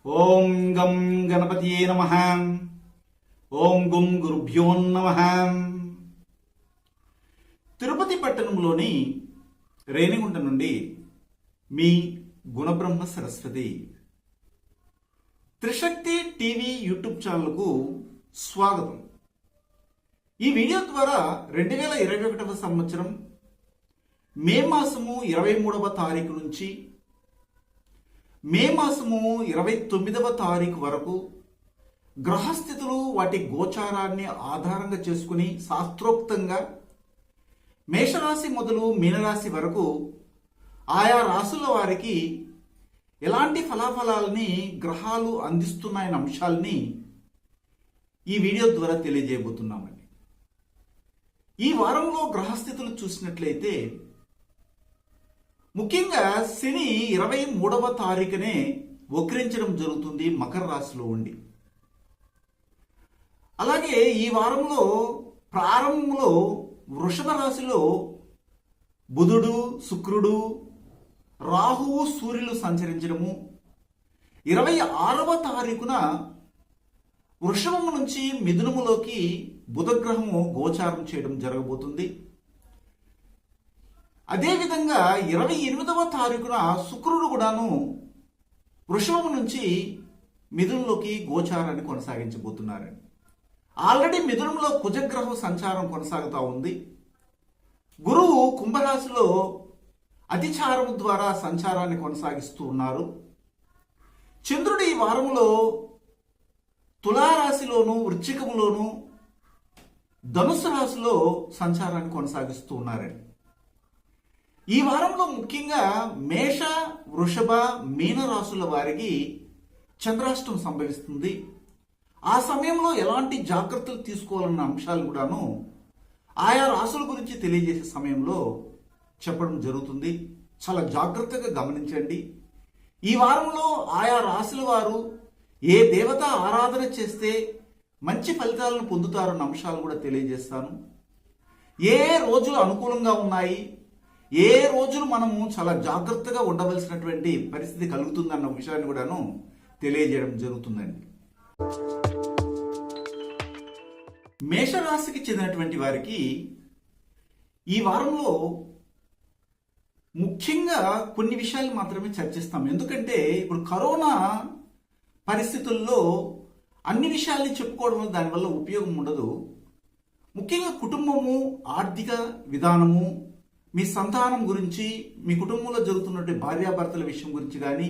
ఓం గం గణపతియే నమః. ఓం గుం గురుభ్యో నమః. తిరుపతి పట్టణంలోని రేణిగుంట నుండి మీ గుణబ్రహ్మ సరస్వతి. త్రిశక్తి టీవీ యూట్యూబ్ ఛానల్కు స్వాగతం. ఈ వీడియో ద్వారా 2021వ సంవత్సరం మే మాసము 23వ తారీఖు నుంచి మే మాసము 29వ తారీఖు వరకు గ్రహస్థితులు వాటి గోచారాన్ని ఆధారంగా చేసుకుని శాస్త్రోక్తంగా మేషరాశి మొదలు మీనరాశి వరకు ఆయా రాశుల వారికి ఎలాంటి ఫలాఫలాలని గ్రహాలు అందిస్తున్నాయన్న అంశాలని ఈ వీడియో ద్వారా తెలియజేయబోతున్నామండి. ఈ వారంలో గ్రహస్థితులు చూసినట్లయితే ముఖ్యంగా శని 23వ తారీఖునే వక్రించడం జరుగుతుంది మకర రాశిలో ఉండి. అలాగే ఈ వారంలో ప్రారంభంలో వృషభ రాశిలో బుధుడు, శుక్రుడు, రాహువు, సూర్యులు సంచరించడము, 26వ తారీఖున వృషభము నుంచి మిథునములోకి బుధగ్రహము గోచారం చేయడం జరగబోతుంది. అదేవిధంగా 28వ తారీఖున శుక్రుడు కూడాను వృషభము నుంచి మిథునంలోకి గోచారాన్ని కొనసాగించబోతున్నారండి. ఆల్రెడీ మిథునంలో కుజగ్రహం సంచారం కొనసాగుతూ ఉంది. గురువు కుంభరాశిలో అతిచారము ద్వారా సంచారాన్ని కొనసాగిస్తూ ఉన్నారు. చంద్రుడు ఈ వారంలో తులారాశిలోను, వృశ్చికములోను, ధనుస్సు రాశిలో సంచారాన్ని కొనసాగిస్తూ ఉన్నారండి. ఈ వారంలో ముఖ్యంగా మేష, వృషభ, మీన రాశుల వారికి చంద్రాష్టం సంభవిస్తుంది. ఆ సమయంలో ఎలాంటి జాగ్రత్తలు తీసుకోవాలన్న అంశాలు కూడాను ఆయా రాశుల గురించి తెలియజేసే సమయంలో చెప్పడం జరుగుతుంది. చాలా జాగ్రత్తగా గమనించండి. ఈ వారంలో ఆయా రాశుల వారు ఏ దేవత ఆరాధన చేస్తే మంచి ఫలితాలను పొందుతారన్న అంశాలు కూడా తెలియజేస్తాను. ఏ రోజులు అనుకూలంగా ఉన్నాయి, ఏ రోజులు మనము చాలా జాగ్రత్తగా ఉండవలసినటువంటి పరిస్థితి కలుగుతుందన్న విషయాన్ని కూడాను తెలియజేయడం జరుగుతుందండి. మేషరాశికి చెందినటువంటి వారికి ఈ వారంలో ముఖ్యంగా కొన్ని విషయాలు మాత్రమే చర్చిస్తాం. ఎందుకంటే ఇప్పుడు కరోనా పరిస్థితుల్లో అన్ని విషయాల్ని చెప్పుకోవడం వల్ల దానివల్ల ఉపయోగం ఉండదు. ముఖ్యంగా కుటుంబము, ఆర్థిక విధానము, మీ సంతానం గురించి, మీ కుటుంబంలో జరుగుతున్నటువంటి భార్యాభర్తల విషయం గురించి కానీ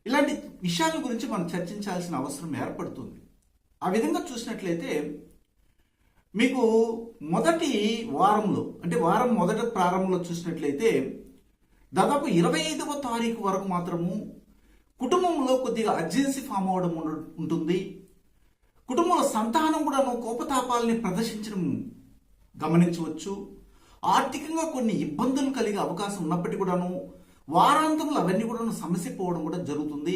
ఇలాంటి విషయాల గురించి మనం చర్చించాల్సిన అవసరం ఏర్పడుతుంది. ఆ విధంగా చూసినట్లయితే మీకు మొదటి వారంలో అంటే వారం మొదటి ప్రారంభంలో చూసినట్లయితే దాదాపు 25వ తారీఖు వరకు మాత్రము కుటుంబంలో కొద్దిగా అర్జెన్సీ ఫామ్ అవడం ఉంటుంది. కుటుంబంలో సంతానం కూడాను కోపతాపాలని ప్రదర్శించడం గమనించవచ్చు. ఆర్థికంగా కొన్ని ఇబ్బందులు కలిగే అవకాశం ఉన్నప్పటికీ కూడాను వారాంతంలో అవన్నీ కూడా సమసిపోవడం కూడా జరుగుతుంది.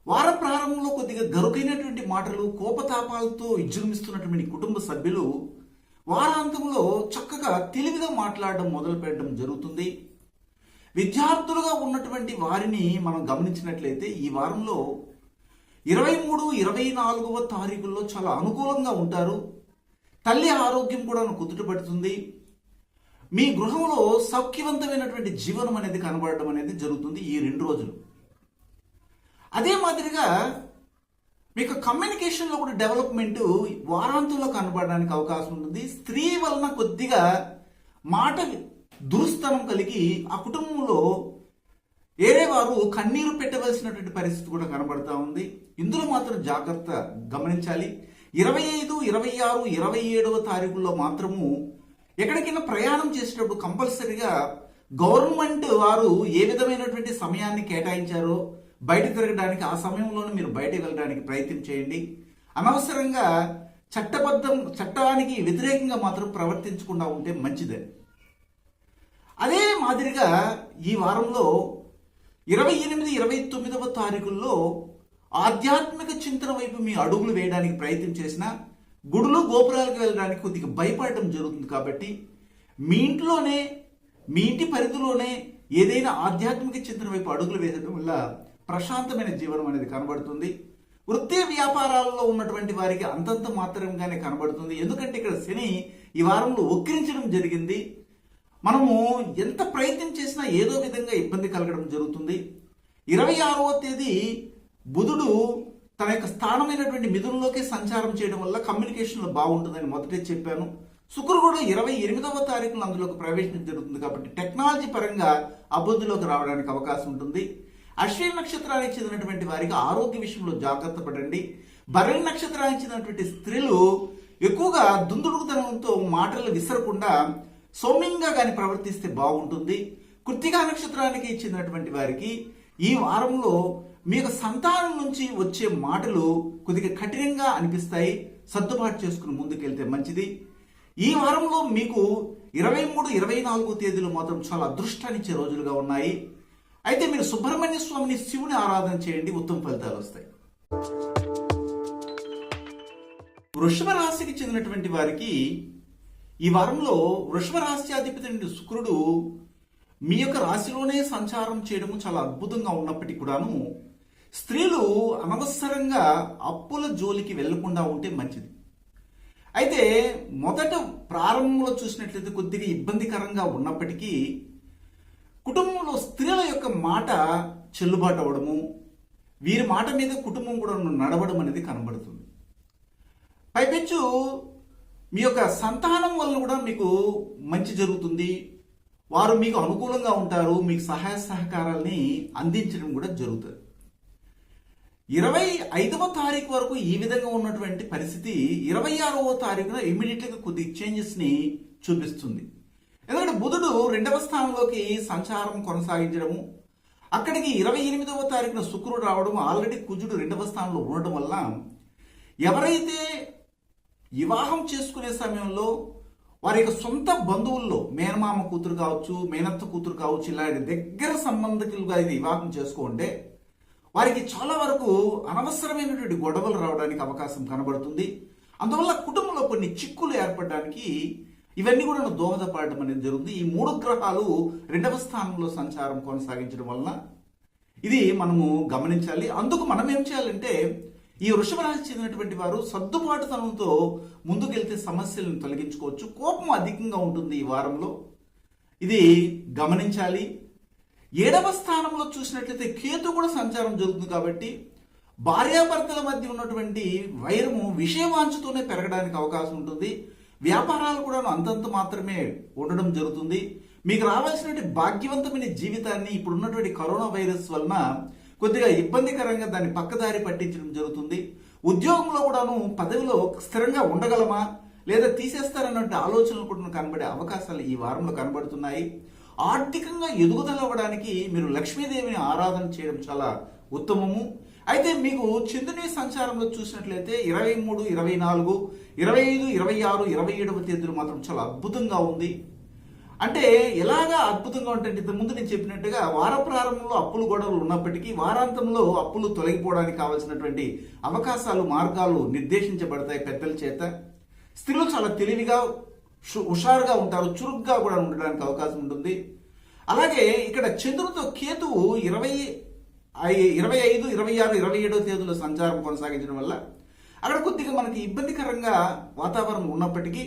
వార ప్రారంభంలో కొద్దిగా గరుకైనటువంటి మాటలు, కోపతాపాలతో విజృంభిస్తున్నటువంటి కుటుంబ సభ్యులు వారాంతంలో చక్కగా తెలివిగా మాట్లాడడం మొదలు పెట్టడం జరుగుతుంది. విద్యార్థులుగా ఉన్నటువంటి వారిని మనం గమనించినట్లయితే ఈ వారంలో 23, 24వ తారీఖుల్లో చాలా అనుకూలంగా ఉంటారు. తల్లి ఆరోగ్యం కూడా కుదుటపడుతుంది. మీ గృహంలో సౌఖ్యవంతమైనటువంటి జీవనం అనేది కనబడడం అనేది జరుగుతుంది ఈ 2 రోజులు. అదే మాదిరిగా మీకు కమ్యూనికేషన్లో కూడా డెవలప్మెంట్ వారాంతంలో కనబడడానికి అవకాశం ఉంటుంది. స్త్రీ వలన కొద్దిగా మాట దురుస్తనం కలిగి ఆ కుటుంబంలో ఏరే వారు కన్నీరు పెట్టవలసినటువంటి పరిస్థితి కూడా కనబడతా ఉంది. ఇందులో మాత్రం జాగ్రత్త గమనించాలి. 25, 26, 27వ తారీఖుల్లో మాత్రము ఎక్కడికైనా ప్రయాణం చేసేటప్పుడు కంపల్సరీగా గవర్నమెంట్ వారు ఏ విధమైనటువంటి సమయాన్ని కేటాయించారో బయట తిరగడానికి ఆ సమయంలోనే మీరు బయటకు వెళ్ళడానికి ప్రయత్నం చేయండి. అనవసరంగా చట్టానికి వ్యతిరేకంగా మాత్రం ప్రవర్తించకుండా ఉంటే మంచిదే. అదే మాదిరిగా ఈ వారంలో 28, 29వ తారీఖుల్లో ఆధ్యాత్మిక చింతన వైపు మీ అడుగులు వేయడానికి ప్రయత్నం చేసినా గుడులు, గోపురాలకు వెళ్ళడానికి కొద్దిగా భయపడటం జరుగుతుంది. కాబట్టి మీ ఇంట్లోనే, మీ ఇంటి పరిధిలోనే ఏదైనా ఆధ్యాత్మిక చింతన వైపు అడుగులు వేయడం వల్ల ప్రశాంతమైన జీవనం అనేది కనబడుతుంది. వృత్తి వ్యాపారాలలో ఉన్నటువంటి వారికి అంతంత మాత్రంగానే కనబడుతుంది. ఎందుకంటే ఇక్కడ శని ఈ వారంలో వక్రించడం జరిగింది. మనము ఎంత ప్రయత్నం చేసినా ఏదో విధంగా ఇబ్బంది కలగడం జరుగుతుంది. 26వ తేదీ బుధుడు తన యొక్క స్థానమైనటువంటి మిథునంలోకి సంచారం చేయడం వల్ల కమ్యూనికేషన్లో బాగుంటుందని మొదటే చెప్పాను. శుక్రుడు కూడా 28వ తారీఖున అందులోకి ప్రవేశించడం జరుగుతుంది కాబట్టి టెక్నాలజీ పరంగా అభివృద్ధిలోకి రావడానికి అవకాశం ఉంటుంది. అశ్విని నక్షత్రానికి చెందినటువంటి వారికి ఆరోగ్య విషయంలో జాగ్రత్త పడండి. భరణి నక్షత్రానికి చెందినటువంటి స్త్రీలు ఎక్కువగా దుందుడుకుతనంతో మాటలు విసరకుండా సౌమ్యంగా కానీ ప్రవర్తిస్తే బాగుంటుంది. కృత్తికా నక్షత్రానికి చెందినటువంటి వారికి ఈ వారంలో మీ యొక్క సంతానం నుంచి వచ్చే మాటలు కొద్దిగా కఠినంగా అనిపిస్తాయి. సర్దుబాటు చేసుకుని ముందుకెళ్తే మంచిది. ఈ వారంలో మీకు 23, 24 తేదీలు మాత్రం చాలా అదృష్టాన్ని ఇచ్చే రోజులుగా ఉన్నాయి. అయితే మీరు సుబ్రహ్మణ్య స్వామిని, శివుని ఆరాధన చేయండి, ఉత్తమ ఫలితాలు వస్తాయి. వృషభ రాశికి చెందినటువంటి వారికి ఈ వారంలో వృషభ రాశ్యాధిపతి శుక్రుడు మీ యొక్క రాశిలోనే సంచారం చేయడం చాలా అద్భుతంగా ఉన్నప్పటికీ కూడాను స్త్రీలు అనవసరంగా అప్పుల జోలికి వెళ్లకుండా ఉంటే మంచిది. అయితే మొదట ప్రారంభంలో చూసినట్లయితే కొద్దిగా ఇబ్బందికరంగా ఉన్నప్పటికీ కుటుంబంలో స్త్రీల యొక్క మాట చెల్లుబాటు అవ్వడము, వీరి మాట మీద కుటుంబం కూడా నడవడం అనేది కనబడుతుంది. పైపెచ్చు మీ యొక్క సంతానం వల్ల కూడా మీకు మంచి జరుగుతుంది. వారు మీకు అనుకూలంగా ఉంటారు. మీకు సహాయ సహకారాలని అందించడం కూడా జరుగుతుంది. 25వ తారీఖు వరకు ఈ విధంగా ఉన్నటువంటి పరిస్థితి 26వ తారీఖున ఇమ్మీడియట్గా కొద్ది చేంజెస్ని చూపిస్తుంది. ఎందుకంటే బుధుడు 2వ స్థానంలోకి సంచారం కొనసాగించడము, అక్కడికి 28వ తారీఖున శుక్రుడు రావడం, ఆల్రెడీ కుజుడు 2వ స్థానంలో ఉండడం వల్ల ఎవరైతే వివాహం చేసుకునే సమయంలో వారి యొక్క సొంత బంధువుల్లో మేనమామ కూతురు కావచ్చు, మేనత్త కూతురు కావచ్చు, ఇలాంటి దగ్గర సంబంధికులుగా ఇది వివాహం చేసుకుంటే వారికి చాలా వరకు అనవసరమైనటువంటి గొడవలు రావడానికి అవకాశం కనబడుతుంది. అందువల్ల కుటుంబంలో కొన్ని చిక్కులు ఏర్పడడానికి ఇవన్నీ కూడా దోహదపడడం అనేది జరుగుతుంది. ఈ 3 గ్రహాలు 2వ స్థానంలో సంచారం కొనసాగించడం వలన ఇది మనము గమనించాలి. అందుకు మనం ఏం చేయాలంటే ఈ వృషభ రాశి చెందినటువంటి వారు సర్దుబాటుతనంతో ముందుకెళ్తే సమస్యలను తొలగించుకోవచ్చు. కోపం అధికంగా ఉంటుంది ఈ వారంలో, ఇది గమనించాలి. 7వ స్థానంలో చూసినట్లయితే కేతు కూడా సంచారం జరుగుతుంది కాబట్టి భార్యాభర్తల మధ్య ఉన్నటువంటి వైరము విషయవాంఛతోనే పెరగడానికి అవకాశం ఉంటుంది. వ్యాపారాలు కూడా అంతంత మాత్రమే ఉండడం జరుగుతుంది. మీకు రావాల్సినటువంటి భాగ్యవంతమైన జీవితాన్ని ఇప్పుడున్నటువంటి కరోనా వైరస్ వలన కొద్దిగా ఇబ్బందికరంగా దాన్ని పక్కదారి పట్టించడం జరుగుతుంది. ఉద్యోగంలో కూడాను పదవిలో స్థిరంగా ఉండగలమా లేదా తీసేస్తారన్నట్టు ఆలోచనలు కూడా కనబడే అవకాశాలు ఈ వారంలో కనబడుతున్నాయి. ఆర్థికంగా ఎదుగుదల అవ్వడానికి మీరు లక్ష్మీదేవిని ఆరాధన చేయడం చాలా ఉత్తమము. అయితే మీకు చంద్రుని సంచారంలో చూసినట్లయితే 23, 24, 25, 26, 27వ తేదీలు మాత్రం చాలా అద్భుతంగా ఉంది. అంటే ఎలాగా అద్భుతంగా ఉంటుంది, ఇంతకుముందు నేను చెప్పినట్టుగా వార ప్రారంభంలో అప్పులు గొడవలు ఉన్నప్పటికీ వారాంతంలో అప్పులు తొలగిపోవడానికి కావాల్సినటువంటి అవకాశాలు, మార్గాలు నిర్దేశించబడతాయి పెద్దల చేత. స్త్రీలు చాలా తెలివిగా హుషారుగా ఉంటారు, చురుగ్గా కూడా ఉండడానికి అవకాశం ఉంటుంది. అలాగే ఇక్కడ చంద్రుడితో కేతువు 25, 26, 27వ తేదీలో సంచారం కొనసాగించడం వల్ల అక్కడ కొద్దిగా మనకి ఇబ్బందికరంగా వాతావరణం ఉన్నప్పటికీ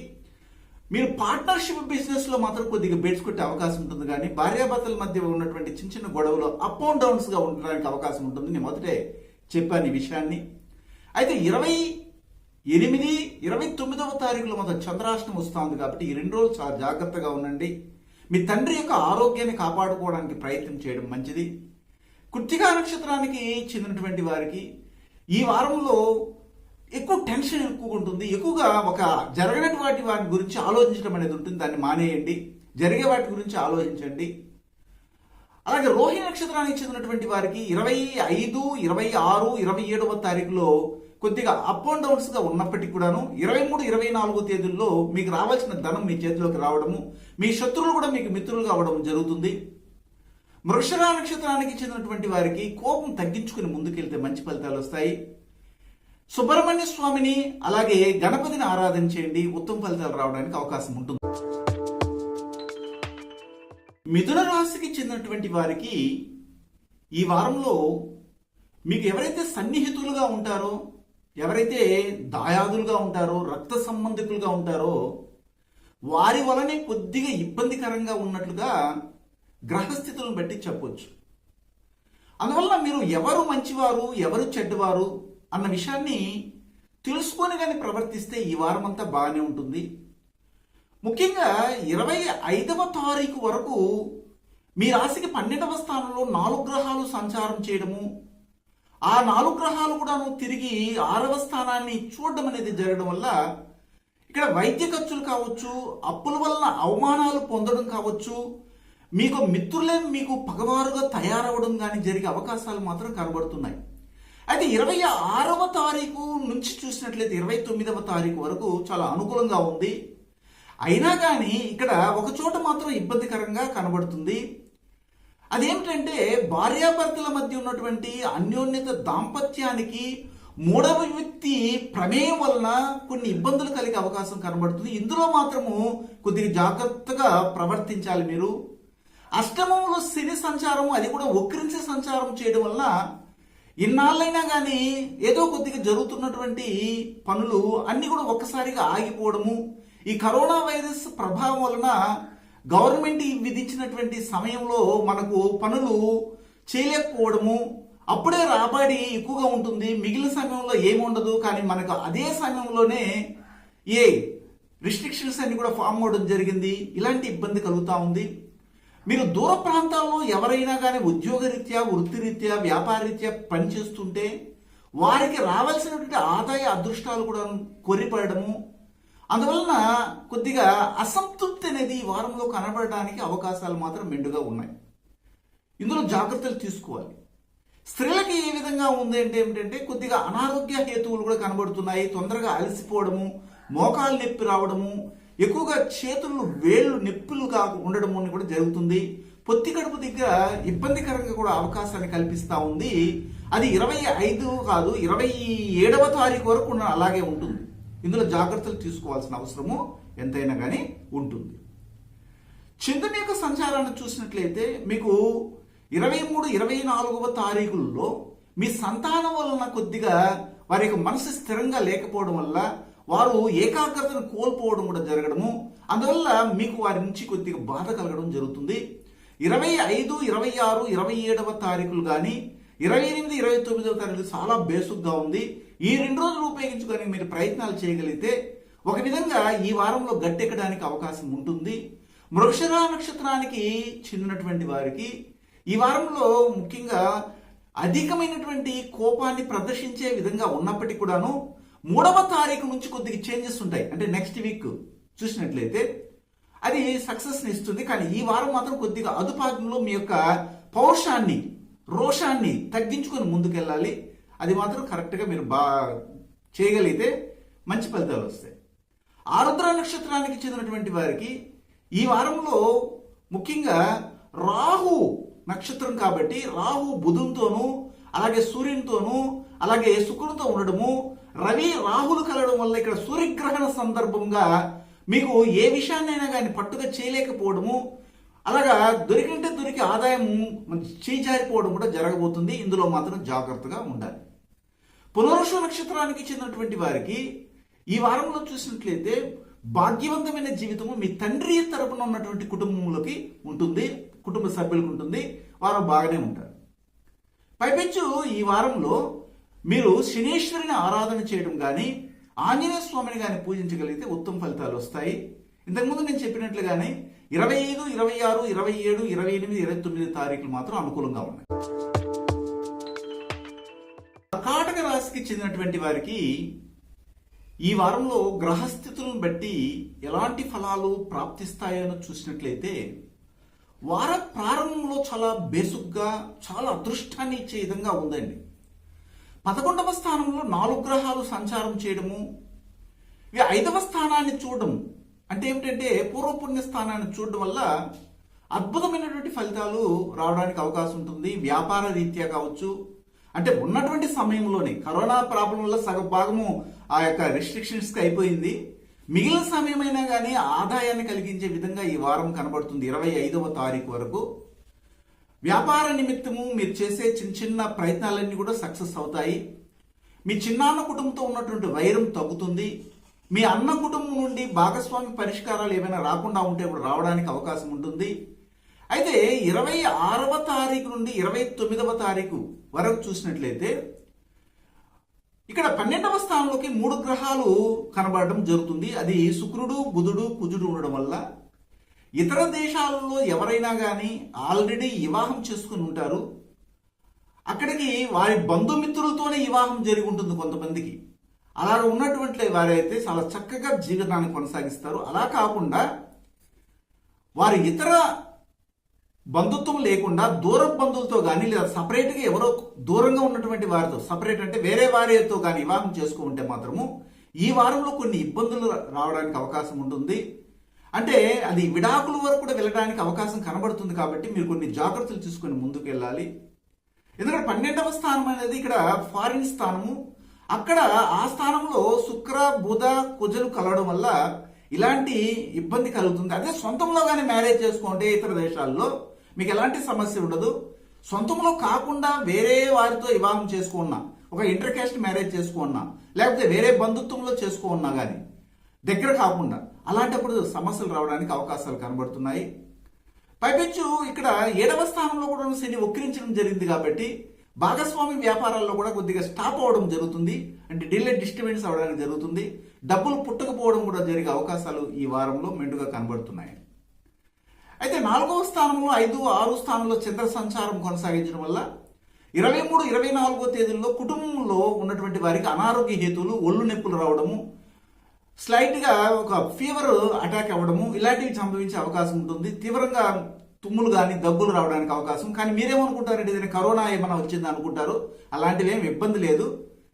మీరు పార్ట్నర్షిప్ బిజినెస్ లో మాత్రం కొద్దిగా బెట్స్ కొట్టే అవకాశం ఉంటుంది. కానీ భార్యాభర్తల మధ్య ఉన్నటువంటి చిన్న చిన్న గొడవలు అప్ అండ్ డౌన్స్ గా ఉండడానికి అవకాశం ఉంటుంది. నేను మొదటే చెప్పాను ఈ విషయాన్ని. అయితే 28, 29వ తారీఖులో మాత్రం చంద్రాష్టమం వస్తూ ఉంది కాబట్టి ఈ 2 రోజులు చాలా జాగ్రత్తగా ఉండండి. మీ తండ్రి యొక్క ఆరోగ్యాన్ని కాపాడుకోవడానికి ప్రయత్నం చేయడం మంచిది. కృత్తికా నక్షత్రానికి చెందినటువంటి వారికి ఈ వారంలో ఎక్కువ టెన్షన్ ఎక్కువగా ఉంటుంది. ఎక్కువగా ఒక జరగనటి వాటి గురించి ఆలోచించడం అనేది ఉంటుంది. దాన్ని మానేయండి, జరిగే వాటి గురించి ఆలోచించండి. అలాగే రోహిణి నక్షత్రానికి చెందినటువంటి వారికి 25, 26, 27వ తారీఖులో కొద్దిగా అప్ అండ్ డౌన్స్ గా ఉన్నప్పటికీ కూడాను 23, 24 తేదీల్లో మీకు రావాల్సిన ధనం మీ చేతిలోకి రావడము, మీ శత్రువులు కూడా మీకు మిత్రులుగా అవడం జరుగుతుంది. మృగశిర నక్షత్రానికి చెందినటువంటి వారికి కోపం తగ్గించుకుని ముందుకెళ్తే మంచి ఫలితాలు వస్తాయి. సుబ్రహ్మణ్య స్వామిని అలాగే గణపతిని ఆరాధన చేయండి, ఉత్తమ ఫలితాలు రావడానికి అవకాశం ఉంటుంది. మిథున రాశికి చెందినటువంటి వారికి ఈ వారంలో మీకు ఎవరైతే సన్నిహితులుగా ఉంటారో, ఎవరైతే దాయాదులుగా ఉంటారో, రక్త సంబంధికులుగా ఉంటారో వారి వలనే కొద్దిగా ఇబ్బందికరంగా ఉన్నట్లుగా గ్రహస్థితులను బట్టి చెప్పొచ్చు. అందువల్ల మీరు ఎవరు మంచివారు ఎవరు చెడ్డవారు అన్న విషయాన్ని తెలుసుకొని కానీ ప్రవర్తిస్తే ఈ వారం అంతా బాగానే ఉంటుంది. ముఖ్యంగా 25వ తారీఖు వరకు మీ రాశికి 12వ స్థానంలో 4 గ్రహాలు సంచారం చేయడము, ఆ 4 గ్రహాలు కూడాను తిరిగి 6వ స్థానాన్ని చూడడం అనేది జరగడం వల్ల ఇక్కడ వైద్య ఖర్చులు కావచ్చు, అప్పుల వలన అవమానాలు పొందడం కావచ్చు, మీకు మిత్రులే మీకు పగవారుగా తయారవడం కానీ జరిగే అవకాశాలు మాత్రం కనబడుతున్నాయి. అయితే 26వ తారీఖు నుంచి చూసినట్లయితే 29వ తారీఖు వరకు చాలా అనుకూలంగా ఉంది. అయినా కానీ ఇక్కడ ఒక చోట మాత్రం ఇబ్బందికరంగా కనబడుతుంది. అదేమిటంటే భార్యాభర్తల మధ్య ఉన్నటువంటి అన్యోన్యత దాంపత్యానికి మూడవ వ్యక్తి ప్రమేయం వలన కొన్ని ఇబ్బందులు కలిగే అవకాశం కనబడుతుంది. ఇందులో మాత్రము కొద్దిగా జాగ్రత్తగా ప్రవర్తించాలి మీరు. అష్టమంలో శని సంచారం, అది కూడా వక్రించే సంచారం చేయడం వల్ల ఇన్నాళ్ళైనా కానీ ఏదో కొద్దిగా జరుగుతున్నటువంటి పనులు అన్ని కూడా ఒక్కసారిగా ఆగిపోవడము, ఈ కరోనా వైరస్ ప్రభావం వలన గవర్నమెంట్ విధించినటువంటి సమయంలో మనకు పనులు చేయలేకపోవడము, అప్పుడే రాబడి ఎక్కువగా ఉంటుంది, మిగిలిన సమయంలో ఏముండదు. కానీ మనకు అదే సమయంలోనే ఏ రిస్ట్రిక్షన్స్ అన్ని కూడా ఫామ్ అవడం జరిగింది. ఇలాంటి ఇబ్బంది కలుగుతూ ఉంది. మీరు దూర ప్రాంతాల్లో ఎవరైనా కానీ ఉద్యోగరీత్యా, వృత్తిరీత్యా, వ్యాపారరీత్యా పనిచేస్తుంటే వారికి రావాల్సినటువంటి ఆదాయ అదృష్టాలు కూడా కొరిపడము, అందువలన కొద్దిగా అసంతృప్తి అనేది ఈ వారంలో కనబడడానికి అవకాశాలు మాత్రం మెండుగా ఉన్నాయి. ఇందులో జాగ్రత్తలు తీసుకోవాలి. స్త్రీలకి ఏ విధంగా ఉంది అంటే ఏమిటంటే కొద్దిగా అనారోగ్య హేతువులు కూడా కనబడుతున్నాయి. తొందరగా అలసిపోవడము, మోకాలు నొప్పి రావడము, ఎక్కువగా చేతులు వేళ్ళు నొప్పులుగా ఉండడము కూడా జరుగుతుంది. పొత్తి కడుపు దగ్గర ఇబ్బందికరంగా కూడా అవకాశాన్ని కల్పిస్తూ ఉంది. అది 25 కాదు 27వ తారీఖు వరకు అలాగే ఉంటుంది. ఇందులో జాగ్రత్తలు తీసుకోవాల్సిన అవసరము ఎంతైనా కానీ ఉంటుంది. చంద్రుని యొక్క సంచారాన్ని చూసినట్లయితే మీకు 23, 24వ తారీఖుల్లో మీ సంతానం వలన కొద్దిగా వారి యొక్క మనసు స్థిరంగా లేకపోవడం వల్ల వారు ఏకాగ్రతను కోల్పోవడం కూడా జరగడము, అందువల్ల మీకు వారి నుంచి కొద్దిగా బాధ కలగడం జరుగుతుంది. 25, 26, 27వ తారీఖులు కానీ 28, 29వ తారీఖులు చాలా బేసుగ్గా ఉంది. ఈ 2 రోజులు ఉపయోగించుకొని మీరు ప్రయత్నాలు చేయగలిగితే ఒక విధంగా ఈ వారంలో గట్టెక్కడానికి అవకాశం ఉంటుంది. మృగశిర నక్షత్రానికి చెందినటువంటి వారికి ఈ వారంలో ముఖ్యంగా అధికమైనటువంటి కోపాన్ని ప్రదర్శించే విధంగా ఉన్నప్పటికీ కూడాను 3వ తారీఖు నుంచి కొద్దిగా చేంజెస్ ఉంటాయి. అంటే నెక్స్ట్ వీక్ చూసినట్లయితే అది సక్సెస్ని ఇస్తుంది. కానీ ఈ వారం మాత్రం కొద్దిగా అదుపాజ్ఞలో మీ యొక్క పౌరుషాన్ని, రోషాన్ని తగ్గించుకొని ముందుకెళ్ళాలి. అది మాత్రం కరెక్ట్గా మీరు చేయగలిగితే మంచి ఫలితాలు వస్తాయి. ఆరుద్ర నక్షత్రానికి చెందినటువంటి వారికి ఈ వారంలో ముఖ్యంగా రాహు నక్షత్రం కాబట్టి రాహు బుధునితోనూ అలాగే సూర్యునితోనూ అలాగే శుక్రునితో ఉండడము, రవి రాహులు కలగడం వల్ల ఇక్కడ సూర్యగ్రహణ సందర్భంగా మీకు ఏ విషయాన్నైనా కానీ పట్టుగా చేయలేకపోవడము, అలాగా దొరికినంటే దొరికి ఆదాయం చేజారిపోవడం కూడా జరగబోతుంది. ఇందులో మాత్రం జాగ్రత్తగా ఉండాలి. పునరుష నక్షత్రానికి చెందినటువంటి వారికి ఈ వారంలో చూసినట్లయితే భాగ్యవంతమైన జీవితము మీ తండ్రి తరపున ఉన్నటువంటి కుటుంబంలోకి ఉంటుంది, కుటుంబ సభ్యులకు ఉంటుంది, వారు బాగానే ఉంటారు. పైపెచ్చు ఈ వారంలో మీరు శనీశ్వరుని ఆరాధన చేయడం కానీ ఆంజనేయ స్వామిని కానీ పూజించగలిగితే ఉత్తమ ఫలితాలు వస్తాయి. ఇంతకుముందు నేను చెప్పినట్లుగానే 25, 26, 27, 28, 29 తారీఖులు మాత్రం అనుకూలంగా ఉన్నాయి. కర్కాటక రాశికి చెందినటువంటి వారికి ఈ వారంలో గ్రహస్థితులను బట్టి ఎలాంటి ఫలాలు ప్రాప్తిస్తాయో చూసినట్లయితే వార ప్రారంభంలో చాలా బేసుగ్గా చాలా అదృష్టాన్ని ఇచ్చే విధంగా ఉందండి. 11వ స్థానంలో 4 గ్రహాలు సంచారం చేయడము, 5వ స్థానాన్ని చూడడం అంటే ఏమిటంటే పూర్వపుణ్య స్థానాన్ని చూడడం వల్ల అద్భుతమైనటువంటి ఫలితాలు రావడానికి అవకాశం ఉంటుంది. వ్యాపార రీత్యా కావచ్చు, అంటే ఉన్నటువంటి సమయంలోనే కరోనా ప్రాబ్లం వల్ల సగం భాగము ఆ యొక్క రిస్ట్రిక్షన్స్కి అయిపోయింది. మిగిలిన సమయమైనా కానీ ఆదాయాన్ని కలిగించే విధంగా ఈ వారం కనబడుతుంది 25వ తారీఖు వరకు. వ్యాపార నిమిత్తము మీరు చేసే చిన్న చిన్న ప్రయత్నాలన్నీ కూడా సక్సెస్ అవుతాయి. మీ చిన్నాన్న కుటుంబంతో ఉన్నటువంటి వైరం తగ్గుతుంది. మీ అన్న కుటుంబం నుండి భాగస్వామి పరిష్కారాలు ఏమైనా రాకుండా ఉంటే కూడా రావడానికి అవకాశం ఉంటుంది. అయితే 26వ తారీఖు నుండి 29వ తారీఖు వరకు చూసినట్లయితే ఇక్కడ 12వ స్థానంలోకి 3 గ్రహాలు కనబడడం జరుగుతుంది. అది శుక్రుడు, బుధుడు, కుజుడు ఉండడం వల్ల ఇతర దేశాలలో ఎవరైనా కానీ ఆల్రెడీ వివాహం చేసుకుని ఉంటారు. అక్కడికి వారి బంధుమిత్రులతోనే వివాహం జరిగి ఉంటుంది కొంతమందికి. అలా ఉన్నటువంటి వారైతే చాలా చక్కగా జీవితాన్ని కొనసాగిస్తారు. అలా కాకుండా వారి ఇతర బంధుత్వం లేకుండా దూర బంధువులతో కానీ లేదా సపరేట్గా ఎవరో దూరంగా ఉన్నటువంటి వారితో, సపరేట్ అంటే వేరే వారితో కానీ వివాహం చేసుకుంటే మాత్రము ఈ వారంలో కొన్ని ఇబ్బందులు రావడానికి అవకాశం ఉంటుంది. అంటే అది విడాకుల వరకు కూడా వెళ్ళడానికి అవకాశం కనబడుతుంది. కాబట్టి మీరు కొన్ని జాగ్రత్తలు తీసుకొని ముందుకు వెళ్ళాలి. ఎందుకంటే 12వ స్థానం అనేది ఇక్కడ ఫారిన్ స్థానము. అక్కడ ఆ స్థానంలో శుక్ర, బుధ, కుజులు కలవడం వల్ల ఇలాంటి ఇబ్బంది కలుగుతుంది. అదే సొంతంలో కానీ మ్యారేజ్ చేసుకుంటే ఇతర దేశాల్లో మీకు ఎలాంటి సమస్య ఉండదు. సొంతంలో కాకుండా వేరే వారితో వివాహం చేసుకున్నా, ఒక ఇంటర్ కాస్ట్ మ్యారేజ్ చేసుకున్నా, లేకపోతే వేరే బంధుత్వంలో చేసుకున్నా కానీ దగ్గర కాకుండా అలాంటప్పుడు సమస్యలు రావడానికి అవకాశాలు కనబడుతున్నాయి. పైపెచ్చు ఇక్కడ 7వ స్థానంలో కూడా శని వక్రించడం జరిగింది కాబట్టి భాగస్వామి వ్యాపారాల్లో కూడా కొద్దిగా స్టాప్ అవడం జరుగుతుంది. అంటే డిలే, డిస్టర్బెన్స్ అవడానికి జరుగుతుంది. డబ్బులు పుట్టకపోవడం కూడా జరిగే అవకాశాలు ఈ వారంలో మెండుగా కనబడుతున్నాయి. అయితే 4వ స్థానంలో 5, 6 స్థానంలో చంద్ర సంచారం కొనసాగించడం వల్ల 23, 24 తేదీల్లో కుటుంబంలో ఉన్నటువంటి వారికి అనారోగ్య హేతువులు, ఒళ్ళు నొప్పులు రావడము, స్లైట్గా ఒక ఫీవర్ అటాక్ అవ్వడము ఇలాంటివి సంభవించే అవకాశం ఉంటుంది. తీవ్రంగా తుమ్ములు కానీ దగ్గులు రావడానికి అవకాశం. కానీ మీరేమనుకుంటారంటే ఇది కరోనా ఏమైనా వచ్చింది అనుకుంటారు. అలాంటివి ఏమి ఇబ్బంది లేదు.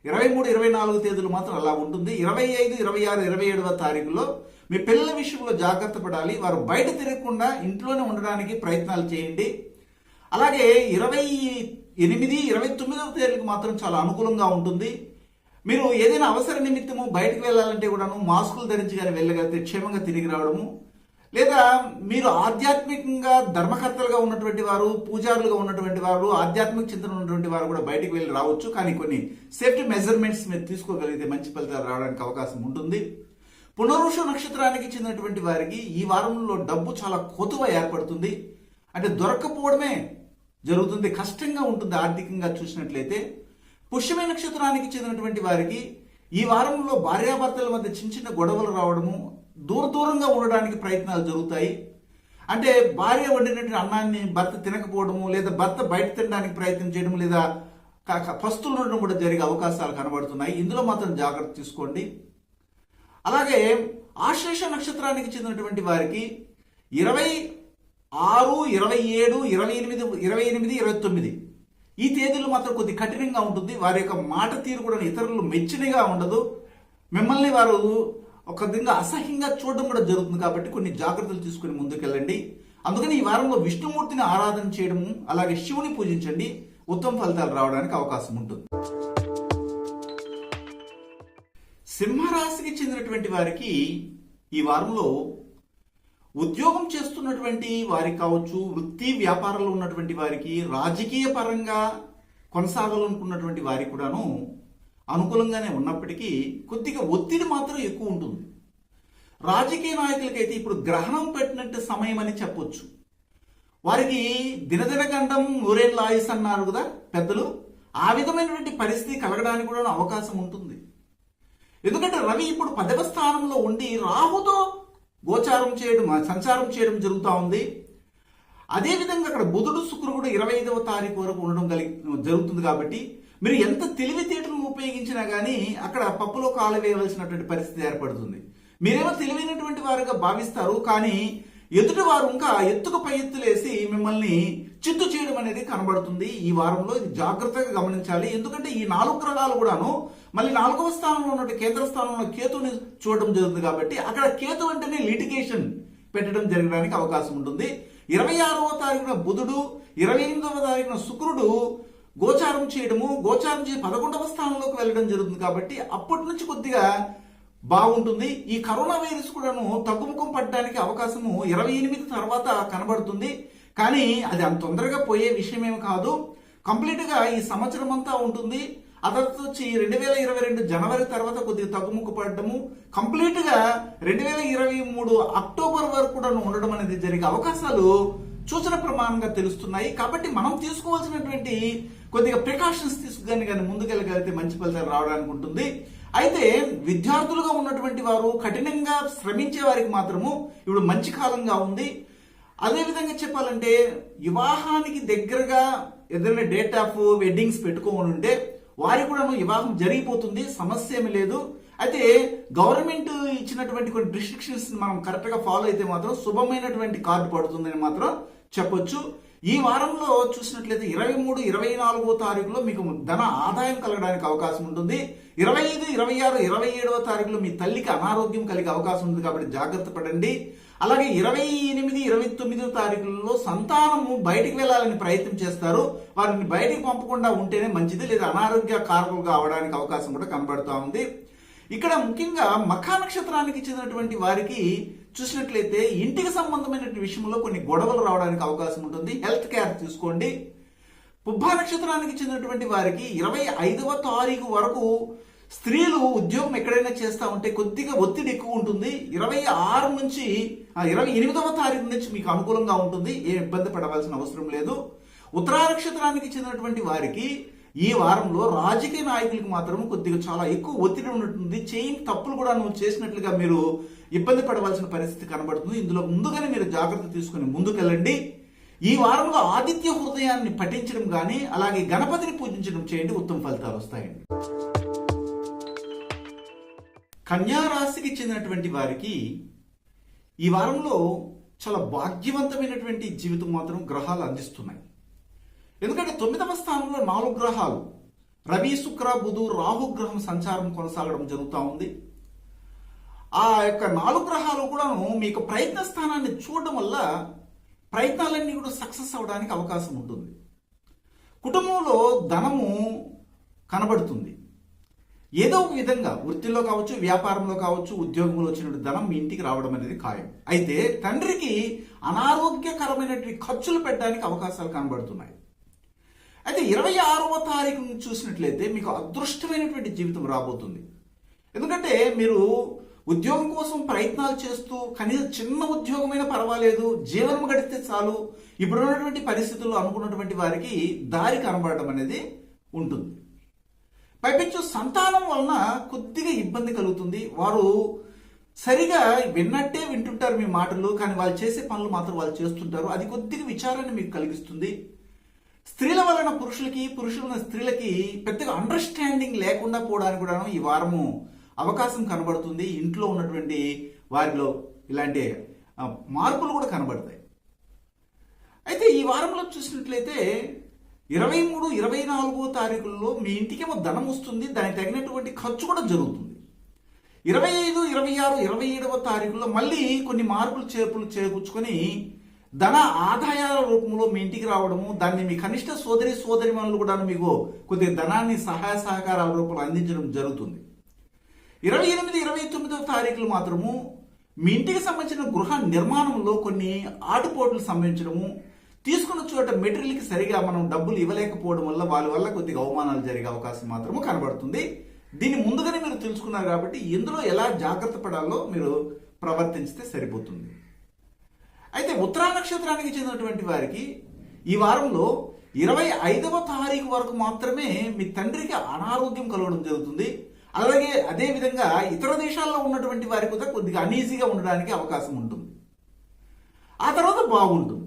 23, 24 తేదీలు మాత్రం అలా ఉంటుంది. 25, 26, 27వ తారీఖులో మీ పిల్లల విషయంలో జాగ్రత్త పడాలి. వారు బయట తిరగకుండా ఇంట్లోనే ఉండడానికి ప్రయత్నాలు చేయండి. అలాగే 28, 29వ తేదీలకు మాత్రం చాలా అనుకూలంగా ఉంటుంది. మీరు ఏదైనా అవసర నిమిత్తము బయటకు వెళ్ళాలంటే కూడాను మాస్కులు ధరించి కానీ వెళ్ళగలిగితే క్షేమంగా తిరిగి రావడము, లేదా మీరు ఆధ్యాత్మికంగా ధర్మకర్తలుగా ఉన్నటువంటి వారు, పూజారులుగా ఉన్నటువంటి వారు, ఆధ్యాత్మిక చింతన ఉన్నటువంటి వారు కూడా బయటికి వెళ్ళి రావచ్చు. కానీ కొన్ని సేఫ్టీ మెజర్మెంట్స్ మీరు తీసుకోగలిగితే మంచి ఫలితాలు రావడానికి అవకాశం ఉంటుంది. పునరుష నక్షత్రానికి చెందినటువంటి వారికి ఈ వారంలో డబ్బు చాలా కొతువ ఏర్పడుతుంది. అంటే దొరకపోవడమే జరుగుతుంది. కష్టంగా ఉంటుంది ఆర్థికంగా చూసినట్లయితే. పుష్యమి నక్షత్రానికి చెందినటువంటి వారికి ఈ వారంలో భార్యాభర్తల మధ్య చిన్న చిన్న గొడవలు రావడము, దూరంగా ఉండడానికి ప్రయత్నాలు జరుగుతాయి. అంటే భార్య వండినటువంటి అన్నాన్ని భర్త తినకపోవడము, లేదా భర్త బయట తినడానికి ప్రయత్నం చేయడం, లేదా పస్తులు ఉండడం కూడా జరిగే అవకాశాలు కనబడుతున్నాయి. ఇందులో మాత్రం జాగ్రత్త తీసుకోండి. అలాగే ఆశ్లేష నక్షత్రానికి చెందినటువంటి వారికి 26, 27, 28, 29 ఈ తేదీలు మాత్రం కొద్ది కఠినంగా ఉంటుంది. వారి యొక్క మాట తీరు కూడా ఇతరులు మెచ్చినగా ఉండదు. మిమ్మల్ని వారు ఒక విధంగా అసహ్యంగా చూడడం కూడా జరుగుతుంది. కాబట్టి కొన్ని జాగ్రత్తలు తీసుకుని ముందుకెళ్ళండి. అందుకని ఈ వారంలో విష్ణుమూర్తిని ఆరాధన చేయడము, అలాగే శివుని పూజించండి. ఉత్తమ ఫలితాలు రావడానికి అవకాశం ఉంటుంది. సింహరాశికి చెందినటువంటి వారికి ఈ వారంలో ఉద్యోగం చేస్తున్నటువంటి వారికి కావచ్చు, వృత్తి వ్యాపారంలో ఉన్నటువంటి వారికి, రాజకీయ పరంగా కొనసాగాలనుకున్నటువంటి వారికి కూడాను అనుకూలంగానే ఉన్నప్పటికీ కొద్దిగా ఒత్తిడి మాత్రం ఎక్కువ ఉంటుంది. రాజకీయ నాయకులకైతే ఇప్పుడు గ్రహణం పెట్టినట్టు సమయం అని చెప్పొచ్చు. వారికి దినదిన గండం నూరేళ్ళ ఆయుస్ అన్నారు కదా పెద్దలు. ఆ విధమైనటువంటి పరిస్థితి కలగడానికి కూడా అవకాశం ఉంటుంది. ఎందుకంటే రవి ఇప్పుడు 10వ స్థానంలో ఉండి రాహుతో సంచారం చేయడం జరుగుతూ ఉంది. అదేవిధంగా అక్కడ బుధుడు, శుక్రుడు 25వ తారీఖు వరకు ఉండడం జరుగుతుంది. కాబట్టి మీరు ఎంత తెలివితేటలను ఉపయోగించినా కానీ అక్కడ పప్పులో కాలు వేయవలసినటువంటి పరిస్థితి ఏర్పడుతుంది. మీరేమో తెలివైనటువంటి వారుగా భావిస్తారు, కానీ ఎదుటి వారు ఇంకా ఎత్తుకు పై ఎత్తులేసి మిమ్మల్ని చిత్తు చేయడం అనేది కనబడుతుంది. ఈ వారంలో ఇది జాగ్రత్తగా గమనించాలి. ఎందుకంటే ఈ 4 గ్రహాలు కూడాను మళ్ళీ 4వ స్థానంలో ఉన్నట్టు కేంద్ర స్థానంలో కేతుని చూడడం జరుగుతుంది. కాబట్టి అక్కడ కేతు అంటేనే లిటిగేషన్ పెట్టడం జరగడానికి అవకాశం ఉంటుంది. 26వ తారీఖున బుధుడు, 28వ తారీఖున శుక్రుడు గోచారం చేసి 11వ స్థానంలోకి వెళ్ళడం జరుగుతుంది. కాబట్టి అప్పటి నుంచి కొద్దిగా బాగుంటుంది. ఈ కరోనా వైరస్ కూడాను తగ్గుముఖం పడడానికి అవకాశము 28 తర్వాత కనబడుతుంది. కానీ అది అంత తొందరగా పోయే విషయం ఏమి కాదు. కంప్లీట్గా ఈ సంవత్సరం అంతా ఉంటుంది. ఆ తర్వాత వచ్చి 2022 జనవరి తర్వాత కొద్దిగా తగ్గుముక్కు పడడము, కంప్లీట్గా 2023 అక్టోబర్ వరకు కూడా ఉండడం అనేది జరిగే అవకాశాలు సూచన ప్రమాణంగా తెలుస్తున్నాయి. కాబట్టి మనం తీసుకోవాల్సినటువంటి కొద్దిగా ప్రికాషన్స్ తీసుకుని కానీ ముందుకెళ్ళగలిగితే మంచి ఫలితాలు రావడానికి ఉంటుంది. అయితే విద్యార్థులుగా ఉన్నటువంటి వారు, కఠినంగా శ్రమించే వారికి మాత్రము ఇప్పుడు మంచి కాలంగా ఉంది. అదేవిధంగా చెప్పాలంటే వివాహానికి దగ్గరగా ఏదైనా డేట్ ఆఫ్ వెడ్డింగ్స్ పెట్టుకోని ఉంటే వారికి కూడా వివాహం జరిగిపోతుంది, సమస్య ఏమి లేదు. అయితే గవర్నమెంట్ ఇచ్చినటువంటి కొన్ని రిస్ట్రిక్షన్స్ మనం కరెక్ట్గా ఫాలో అయితే మాత్రం శుభమైనటువంటి కార్డు పడుతుందని మాత్రం చెప్పొచ్చు. ఈ వారంలో చూసినట్లయితే 23, 24వ తారీఖులో మీకు ధన ఆదాయం కలగడానికి అవకాశం ఉంటుంది. 25, 26, 27వ తారీఖులో మీ తల్లికి అనారోగ్యం కలిగే అవకాశం ఉంది కాబట్టి జాగ్రత్త పడండి. అలాగే 28, 29వ తారీఖులలో సంతానము బయటికి వెళ్ళాలని ప్రయత్నం చేస్తారు. వారిని బయటికి పంపకుండా ఉంటేనే మంచిది, లేదా అనారోగ్య కారకులుగా అవడానికి అవకాశం కూడా కనబడుతూ ఉంది. ఇక్కడ ముఖ్యంగా మఖా నక్షత్రానికి చెందినటువంటి వారికి చూసినట్లయితే ఇంటికి సంబంధమైన విషయంలో కొన్ని గొడవలు రావడానికి అవకాశం ఉంటుంది. హెల్త్ కేర్ తీసుకోండి. పుబ్బా నక్షత్రానికి చెందినటువంటి వారికి 25వ తారీఖు వరకు స్త్రీలు ఉద్యోగం ఎక్కడైనా చేస్తూ ఉంటే కొద్దిగా ఒత్తిడి ఎక్కువ ఉంటుంది. 26 నుంచి 28వ తారీఖు నుంచి మీకు అనుకూలంగా ఉంటుంది, ఏ ఇబ్బంది పడవలసిన అవసరం లేదు. ఉత్తరా నక్షత్రానికి చెందినటువంటి వారికి ఈ వారంలో రాజకీయ నాయకులకు మాత్రం కొద్దిగా చాలా ఎక్కువ ఒత్తిడి ఉంటుంది. చేయని తప్పులు కూడా నువ్వు చేసినట్లుగా మీరు ఇబ్బంది పడవలసిన పరిస్థితి కనబడుతుంది. ఇందులో ముందుగానే మీరు జాగ్రత్త తీసుకుని ముందుకెళ్ళండి. ఈ వారంలో ఆదిత్య హృదయాన్ని పఠించడం కానీ అలాగే గణపతిని పూజించడం చేయండి, ఉత్తమ ఫలితాలు వస్తాయండి. కన్యా రాశికి చెందినటువంటి వారికి ఈ వారంలో చాలా భాగ్యవంతమైనటువంటి జీవితం మాత్రం గ్రహాలు అందిస్తున్నాయి. ఎందుకంటే 9వ స్థానంలో 4 గ్రహాలు రవి, శుక్ర, బుధు, రాహు గ్రహం సంచారం కొనసాగడం జరుగుతూ ఉంది. ఆ యొక్క 4 గ్రహాలు కూడాను మీకు ప్రయత్న స్థానాన్ని చూడడం వల్ల ప్రయత్నాలన్నీ కూడా సక్సెస్ అవడానికి అవకాశం ఉంటుంది. కుటుంబంలో ధనము కనబడుతుంది. ఏదో ఒక విధంగా వృత్తిలో కావచ్చు, వ్యాపారంలో కావచ్చు, ఉద్యోగంలో వచ్చిన ధనం మీ ఇంటికి రావడం అనేది ఖాయం. అయితే తండ్రికి అనారోగ్యకరమైనటువంటి ఖర్చులు పెట్టడానికి అవకాశాలు కనబడుతున్నాయి. అయితే 26వ తారీఖు చూసినట్లయితే మీకు అదృష్టమైనటువంటి జీవితం రాబోతుంది. ఎందుకంటే మీరు ఉద్యోగం కోసం ప్రయత్నాలు చేస్తూ కనీసం చిన్న ఉద్యోగమైనా పర్వాలేదు, జీవనం గడిస్తే చాలు, ఇప్పుడున్నటువంటి పరిస్థితుల్లో అనుకున్నటువంటి వారికి దారి కనబడటం అనేది ఉంటుంది. పైపెచ్చు సంతానం వలన కొద్దిగా ఇబ్బంది కలుగుతుంది. వారు సరిగా విన్నట్టే వింటుంటారు మీ మాటలు, కానీ వాళ్ళు చేసే పనులు మాత్రం వాళ్ళు చేస్తుంటారు. అది కొద్దిగా విచారాన్ని మీకు కలిగిస్తుంది. స్త్రీల వలన పురుషులకి, పురుషుల వలన స్త్రీలకి పెద్దగా అండర్స్టాండింగ్ లేకుండా పోవడానికి కూడా ఈ వారము అవకాశం కనబడుతుంది. ఇంట్లో ఉన్నటువంటి వారిలో ఇలాంటి మార్పులు కూడా కనబడతాయి. అయితే ఈ వారంలో చూసినట్లయితే 23, 24వ తారీఖుల్లో మీ ఇంటికేమో ధనం వస్తుంది, దానికి తగినటువంటి ఖర్చు కూడా జరుగుతుంది. 25, 26, 27వ తారీఖుల్లో మళ్ళీ కొన్ని మార్పులు చేర్పులు చేకూర్చుకొని ధన ఆదాయాల రూపంలో మీ ఇంటికి రావడము, దాన్ని మీ కనిష్ట సోదరిమణులు కూడా మీకు కొద్దిగా ధనాన్ని సహాయ సహకారాల రూపంలో అందించడం జరుగుతుంది. 28, 29వ తారీఖులు మాత్రము మీ ఇంటికి సంబంధించిన గృహ నిర్మాణంలో కొన్ని ఆటుపోట్లు సంభవించడము, తీసుకున్న చోట మెటీరియల్కి సరిగా మనం డబ్బులు ఇవ్వలేకపోవడం వల్ల వాళ్ళ వల్ల కొద్దిగా అవమానాలు జరిగే అవకాశం మాత్రము కనబడుతుంది. దీన్ని ముందుగానే మీరు తెలుసుకున్నారు కాబట్టి ఇందులో ఎలా జాగ్రత్త పడాలో మీరు ప్రవర్తించితే సరిపోతుంది. అయితే ఉత్తరా నక్షత్రానికి చెందినటువంటి వారికి ఈ వారంలో 25వ తారీఖు వరకు మాత్రమే మీ తండ్రికి అనారోగ్యం కలగడం జరుగుతుంది. అలాగే అదే విధంగా ఇతర దేశాల్లో ఉన్నటువంటి వారికి కూడా కొద్దిగా అనీజీగా ఉండడానికి అవకాశం ఉంటుంది. ఆ తర్వాత బాగుంటుంది.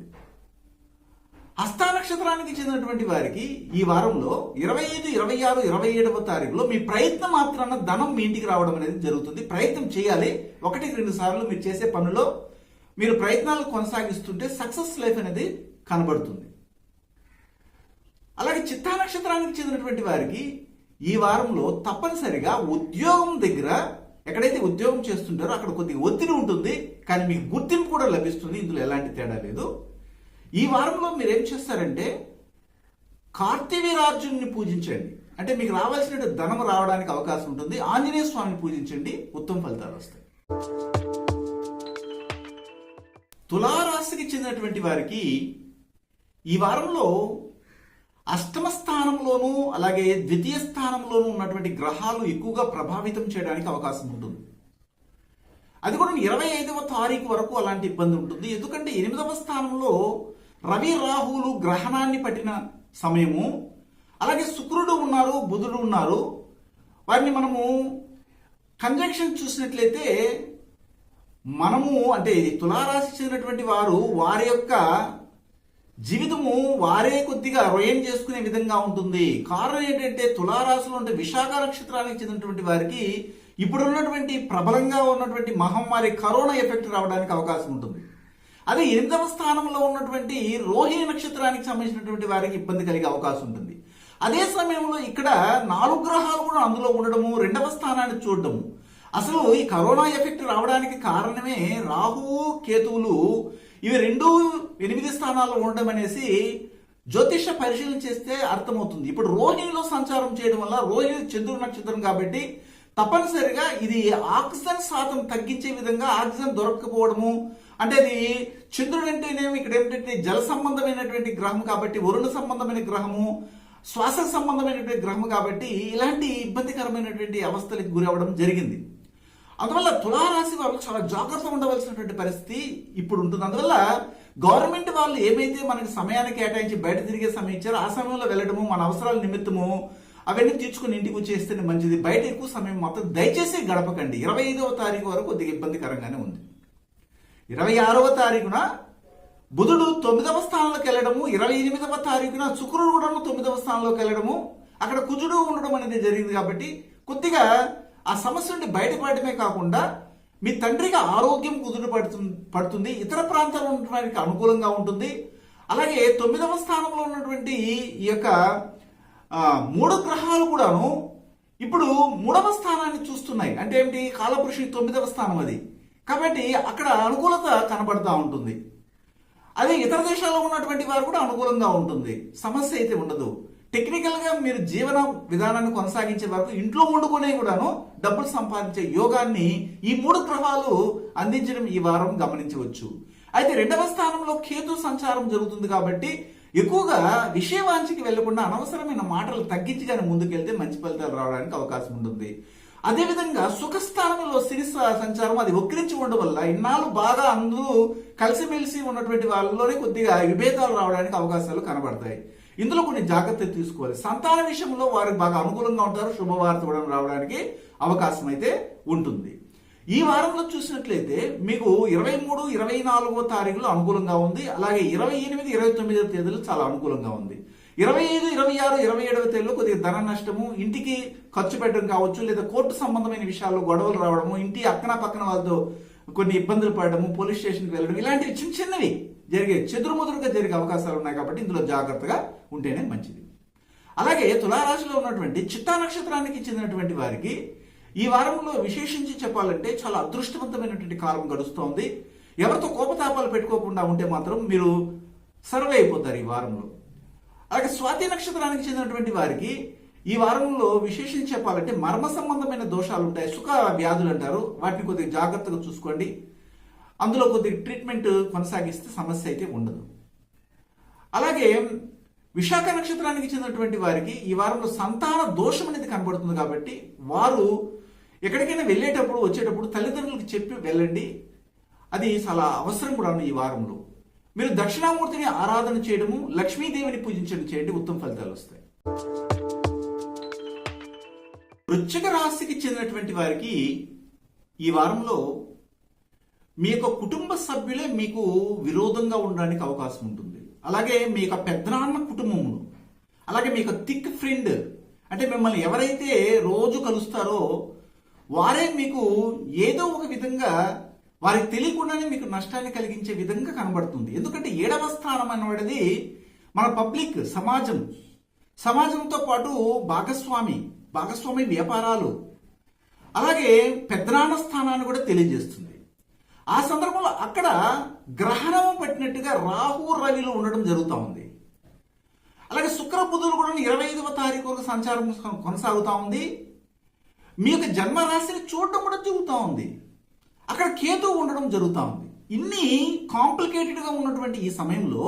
హస్త నక్షత్రానికి చెందినటువంటి వారికి ఈ వారంలో 25, 26, 27వ తారీఖులో మీ ప్రయత్నం మాత్రాన ధనం మీ ఇంటికి రావడం అనేది జరుగుతుంది. ప్రయత్నం చేయాలి. 1-2 సార్లు మీరు చేసే పనిలో మీరు ప్రయత్నాలు కొనసాగిస్తుంటే సక్సెస్ లైఫ్ అనేది కనబడుతుంది. అలాగే చిత్తా నక్షత్రానికి చెందినటువంటి వారికి ఈ వారంలో తప్పనిసరిగా ఉద్యోగం దగ్గర ఎక్కడైతే ఉద్యోగం చేస్తుంటారో అక్కడ కొద్దిగా ఒత్తిడి ఉంటుంది, కానీ మీకు గుర్తింపు కూడా లభిస్తుంది. ఇందులో ఎలాంటి తేడా లేదు. ఈ వారంలో మీరు ఏం చేస్తారంటే కార్తవీర్యార్జునుని పూజించండి, అంటే మీకు రావాల్సిన ధనం రావడానికి అవకాశం ఉంటుంది. ఆంజనేయ స్వామిని పూజించండి, ఉత్తమ ఫలితాలు వస్తాయి. తులారాశికి చెందినటువంటి వారికి ఈ వారంలో అష్టమ స్థానంలోనూ అలాగే ద్వితీయ స్థానంలోనూ ఉన్నటువంటి గ్రహాలు ఎక్కువగా ప్రభావితం చేయడానికి అవకాశం ఉంటుంది. అది కూడా 25వ తారీఖు వరకు అలాంటి ఇబ్బంది ఉంటుంది. ఎందుకంటే 8వ స్థానంలో రవి రాహువులు గ్రహణాన్ని పట్టిన సమయము, అలాగే శుక్రుడు ఉన్నారు, బుధుడు ఉన్నారు. వారిని మనము కంజంక్షన్ చూసినట్లయితే మనము అంటే తులారాశి చెందినటువంటి వారు వారి యొక్క జీవితము వారే కొద్దిగా రొయ్యం చేసుకునే విధంగా ఉంటుంది. కారణం ఏంటంటే తులారాశిలో ఉంటే విశాఖ నక్షత్రానికి చెందినటువంటి వారికి ఇప్పుడున్నటువంటి ప్రబలంగా ఉన్నటువంటి మహమ్మారి కరోనా ఎఫెక్ట్ రావడానికి అవకాశం ఉంటుంది. అదే 8వ స్థానంలో ఉన్నటువంటి రోహిణి నక్షత్రానికి సంబంధించినటువంటి వారికి ఇబ్బంది కలిగే అవకాశం ఉంటుంది. అదే సమయంలో ఇక్కడ 4 గ్రహాలు కూడా అందులో ఉండడము, 2వ స్థానాన్ని చూడడము. అసలు ఈ కరోనా ఎఫెక్ట్ రావడానికి కారణమే రాహువు కేతువులు ఇవి 2 8 స్థానాల్లో ఉండడం అనేసి జ్యోతిష పరిశీలన చేస్తే అర్థమవుతుంది. ఇప్పుడు రోహిణిలో సంచారం చేయడం వల్ల, రోహిణి చంద్రుడి నక్షత్రం కాబట్టి తప్పనిసరిగా ఇది ఆక్సిజన్ శాతం తగ్గించే విధంగా ఆక్సిజన్ దొరకకపోవడము, అంటే అది చంద్రుడు అంటేనేమి ఇక్కడ ఏమిటంటే జల సంబంధమైనటువంటి గ్రహం కాబట్టి, వరుణ సంబంధమైన గ్రహము, శ్వాస సంబంధమైనటువంటి గ్రహం కాబట్టి ఇలాంటి ఇబ్బందికరమైనటువంటి అవస్థలకు గురి అవ్వడం జరిగింది. అందువల్ల తులారాశి వాళ్ళు చాలా జాగ్రత్తగా ఉండవలసినటువంటి పరిస్థితి ఇప్పుడు ఉంటుంది. అందువల్ల గవర్నమెంట్ వాళ్ళు ఏమైతే మనకి సమయాన్ని కేటాయించి బయట తిరిగే సమయం ఇచ్చారో ఆ సమయంలో వెళ్ళడము, మన అవసరాల నిమిత్తము అవన్నీ తీర్చుకుని ఇంటికి వచ్చేస్తేనే మంచిది. బయట ఎక్కువ సమయం మాత్రం దయచేసి గడపకండి. 25వ తారీఖు వరకు కొద్దిగా ఇబ్బందికరంగానే ఉంది. 26వ తారీఖున బుధుడు 9వ స్థానంలోకి వెళ్ళడము, 28వ తారీఖున శుక్రుడు కూడా 9వ స్థానంలోకి వెళ్ళడము, అక్కడ కుజుడు ఉండడం అనేది జరిగింది. కాబట్టి కొద్దిగా ఆ సమస్య నుండి బయటపడమే కాకుండా మీ తండ్రికి ఆరోగ్యం కుదురు పడుతుంది, ఇతర ప్రాంతాల్లో ఉండడానికి అనుకూలంగా ఉంటుంది. అలాగే 9వ స్థానంలో ఉన్నటువంటి ఈ యొక్క 3 గ్రహాలు కూడాను ఇప్పుడు 3వ స్థానాన్ని చూస్తున్నాయి. అంటే ఏమిటి, కాలపురుషుని 9వ స్థానం అది. కాబట్టి అక్కడ అనుకూలత కనబడతా ఉంటుంది. అదే ఇతర దేశాల్లో ఉన్నటువంటి వారు కూడా అనుకూలంగా ఉంటుంది, సమస్య అయితే ఉండదు. టెక్నికల్ గా మీరు జీవన విధానాన్ని కొనసాగించే వరకు ఇంట్లో వండుకునే కూడాను డబ్బులు సంపాదించే యోగాన్ని ఈ 3 గ్రహాలు అందించడం ఈ వారం గమనించవచ్చు. అయితే 2వ స్థానంలో కేతు సంచారం జరుగుతుంది కాబట్టి ఎక్కువగా విషయవాంఛకి వెళ్లకుండా అనవసరమైన మాటలు తగ్గించి కానీ ముందుకెళ్తే మంచి ఫలితాలు రావడానికి అవకాశం ఉంటుంది. అదేవిధంగా సుఖస్థానంలో శని సంచారం అది వక్రించి ఉండడం వల్ల ఇన్నాళ్ళు బాగా అందరూ కలిసిమెలిసి ఉన్నటువంటి వాళ్ళలోనే కొద్దిగా విభేదాలు రావడానికి అవకాశాలు కనబడతాయి. ఇందులో కొన్ని జాగ్రత్తలు తీసుకోవాలి. సంతాన విషయంలో వారికి బాగా అనుకూలంగా ఉంటారు, శుభవార్త కూడా రావడానికి అవకాశం అయితే ఉంటుంది. ఈ వారంలో చూసినట్లయితే మీకు 23, 24వ తారీఖులో అనుకూలంగా ఉంది. అలాగే 28, 29వ తేదీలు చాలా అనుకూలంగా ఉంది. 25, 26, 27వ తేదీలో కొద్దిగా ధన నష్టము, ఇంటికి ఖర్చు పెట్టడం కావచ్చు, లేదా కోర్టు సంబంధమైన విషయాల్లో గొడవలు రావడము, ఇంటి అక్కన పక్కన వాళ్ళతో కొన్ని ఇబ్బందులు పడడము, పోలీస్ స్టేషన్కి వెళ్ళడం, ఇలాంటివి చిన్న చిన్నవి జరిగే చెదురుముదురుగా జరిగే అవకాశాలు ఉన్నాయి. కాబట్టి ఇందులో జాగ్రత్తగా ఉంటేనే మంచిది. అలాగే తులారాశిలో ఉన్నటువంటి చిత్తా నక్షత్రానికి చెందినటువంటి వారికి ఈ వారంలో విశేషించి చెప్పాలంటే చాలా అదృష్టవంతమైనటువంటి కాలం గడుస్తోంది. ఎవరితో కోపతాపాలు పెట్టుకోకుండా ఉంటే మాత్రం మీరు సర్వే అయిపోతారు ఈ వారంలో. అలాగే స్వాతి నక్షత్రానికి చెందినటువంటి వారికి ఈ వారంలో విశేషించి చెప్పాలంటే మర్మ సంబంధమైన దోషాలు ఉంటాయి, సుఖ వ్యాధులు అంటారు. వాటిని కొద్దిగా జాగ్రత్తగా చూసుకోండి. అందులో కొద్దిగా ట్రీట్మెంట్ కొనసాగిస్తే సమస్య అయితే ఉండదు. అలాగే విశాఖ నక్షత్రానికి చెందినటువంటి వారికి ఈ వారంలో సంతాన దోషం అనేది కనబడుతుంది. కాబట్టి వారు ఎక్కడికైనా వెళ్ళేటప్పుడు వచ్చేటప్పుడు తల్లిదండ్రులకు చెప్పి వెళ్ళండి, అది చాలా అవసరం కూడా ఈ వారంలో. మీరు దక్షిణామూర్తిని ఆరాధన చేయడము, లక్ష్మీదేవిని పూజించడం చేయండి, ఉత్తమ ఫలితాలు వస్తాయి. వృశ్చిక రాశికి చెందినటువంటి వారికి ఈ వారంలో మీ యొక్క కుటుంబ సభ్యులే మీకు విరోధంగా ఉండడానికి అవకాశం ఉంటుంది. అలాగే మీ యొక్క పెద్దనాన్న కుటుంబమును, అలాగే మీ యొక్క థిక్ ఫ్రెండ్, అంటే మిమ్మల్ని ఎవరైతే రోజు కలుస్తారో వారే మీకు ఏదో ఒక విధంగా వారికి తెలియకుండానే మీకు నష్టాన్ని కలిగించే విధంగా కనబడుతుంది. ఎందుకంటే 7వ స్థానం అనేది మన పబ్లిక్ సమాజంతో పాటు భాగస్వామి వ్యాపారాలు, అలాగే పెద్దనాన్న స్థానాన్ని కూడా తెలియజేస్తుంది. ఆ సందర్భంలో అక్కడ గ్రహణం పట్టినట్టుగా రాహు రవిలో ఉండడం జరుగుతూ ఉంది. అలాగే శుక్ర బుధులు కూడా 25వ తారీఖు వరకు సంచారం కొనసాగుతూ ఉంది. మీ యొక్క జన్మరాశిని చూడడం కూడా జరుగుతూ ఉంది. అక్కడ కేతు ఉండడం జరుగుతూ ఉంది. ఇన్ని కాంప్లికేటెడ్గా ఉన్నటువంటి ఈ సమయంలో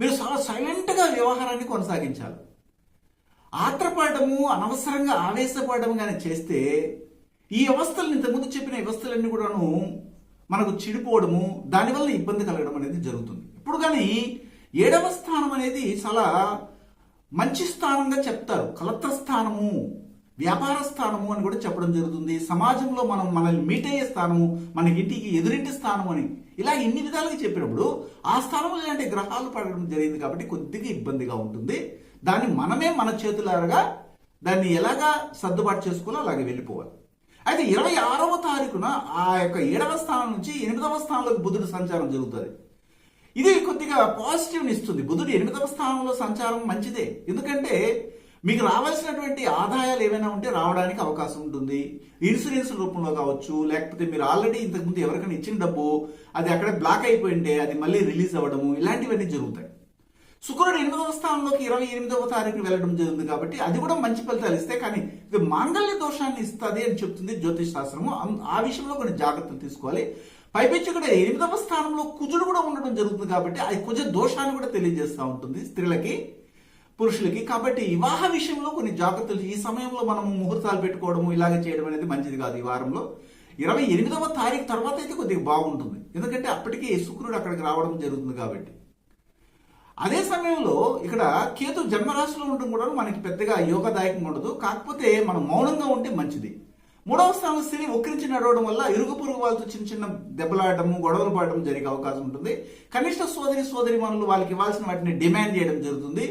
మీరు చాలా సైలెంట్గా వ్యవహారాన్ని కొనసాగించాలి. ఆత్రపడము, అనవసరంగా ఆవేశపడము కానీ చేస్తే ఈ వ్యవస్థలను, ఇంతకుముందు చెప్పిన వ్యవస్థలన్నీ కూడాను మనకు చెడిపోవడము, దానివల్ల ఇబ్బంది కలగడం అనేది జరుగుతుంది. ఇప్పుడు కానీ 7వ స్థానం అనేది చాలా మంచి స్థానంగా చెప్తారు. కలత్ర స్థానము, వ్యాపార స్థానము అని కూడా చెప్పడం జరుగుతుంది. సమాజంలో మనల్ని మీట్ అయ్యే స్థానము, మన ఇంటికి ఎదురింటి స్థానం అని ఇలా ఎన్ని విధాలుగా చెప్పినప్పుడు ఆ స్థానంలో ఇలాంటి గ్రహాలు పడడం జరిగింది కాబట్టి కొద్దిగా ఇబ్బందిగా ఉంటుంది. దాన్ని మనమే మన చేతులారగా దాన్ని ఎలాగా సర్దుబాటు చేసుకోవాలో అలాగే వెళ్ళిపోవాలి. అయితే 26వ తారీఖున ఆ యొక్క 7వ స్థానం నుంచి 8వ స్థానంలోకి బుధుడు సంచారం జరుగుతుంది. ఇది కొద్దిగా పాజిటివ్ని ఇస్తుంది. బుధుడు 8వ స్థానంలో సంచారం మంచిదే. ఎందుకంటే మీకు రావాల్సినటువంటి ఆదాయాలు ఏమైనా ఉంటే రావడానికి అవకాశం ఉంటుంది. ఇన్సూరెన్స్ రూపంలో కావచ్చు, లేకపోతే మీరు ఆల్రెడీ ఇంతకుముందు ఎవరికైనా ఇచ్చిన డబ్బు అది అక్కడ బ్లాక్ అయిపోయింటే అది మళ్ళీ రిలీజ్ అవ్వడము, ఇలాంటివన్నీ జరుగుతాయి. శుక్రుడు 8వ స్థానంలోకి 28వ తారీఖున వెళ్ళడం జరుగుతుంది కాబట్టి అది కూడా మంచి ఫలితాలు ఇస్తాయి. కానీ ఇది మాంగళ్య దోషాన్ని ఇస్తుంది అని చెప్తుంది జ్యోతిష్ శాస్త్రము. ఆ విషయంలో కొన్ని జాగ్రత్తలు తీసుకోవాలి. పైపెచ్చి ఇక్కడ 8వ స్థానంలో కుజుడు కూడా ఉండడం జరుగుతుంది కాబట్టి అది కుజ దోషాన్ని కూడా తెలియజేస్తూ ఉంటుంది స్త్రీలకి, పురుషులకి. కాబట్టి వివాహ విషయంలో కొన్ని జాగ్రత్తలు, ఈ సమయంలో మనం ముహూర్తాలు పెట్టుకోవడము ఇలాగే చేయడం అనేది మంచిది కాదు. ఈ వారంలో 28వ తారీఖు తర్వాత అయితే కొద్దిగా బాగుంటుంది. ఎందుకంటే అప్పటికి శుక్రుడు అక్కడికి రావడం జరుగుతుంది కాబట్టి. అదే సమయంలో ఇక్కడ కేతు జన్మరాశిలో ఉండడం కూడా మనకి పెద్దగా యోగదాయకంగా ఉండదు. కాకపోతే మనం మౌనంగా ఉంటే మంచిది. 3వ స్థానంలో శని వక్రించి నడవడం వల్ల ఇరుగు పొరుగు వాళ్ళతో చిన్న చిన్న దెబ్బలాడటము, గొడవలు పడడం జరిగే అవకాశం ఉంటుంది. కనిష్ట సోదరి మనులు వాళ్ళకి ఇవ్వాల్సిన వాటిని డిమాండ్ చేయడం జరుగుతుంది.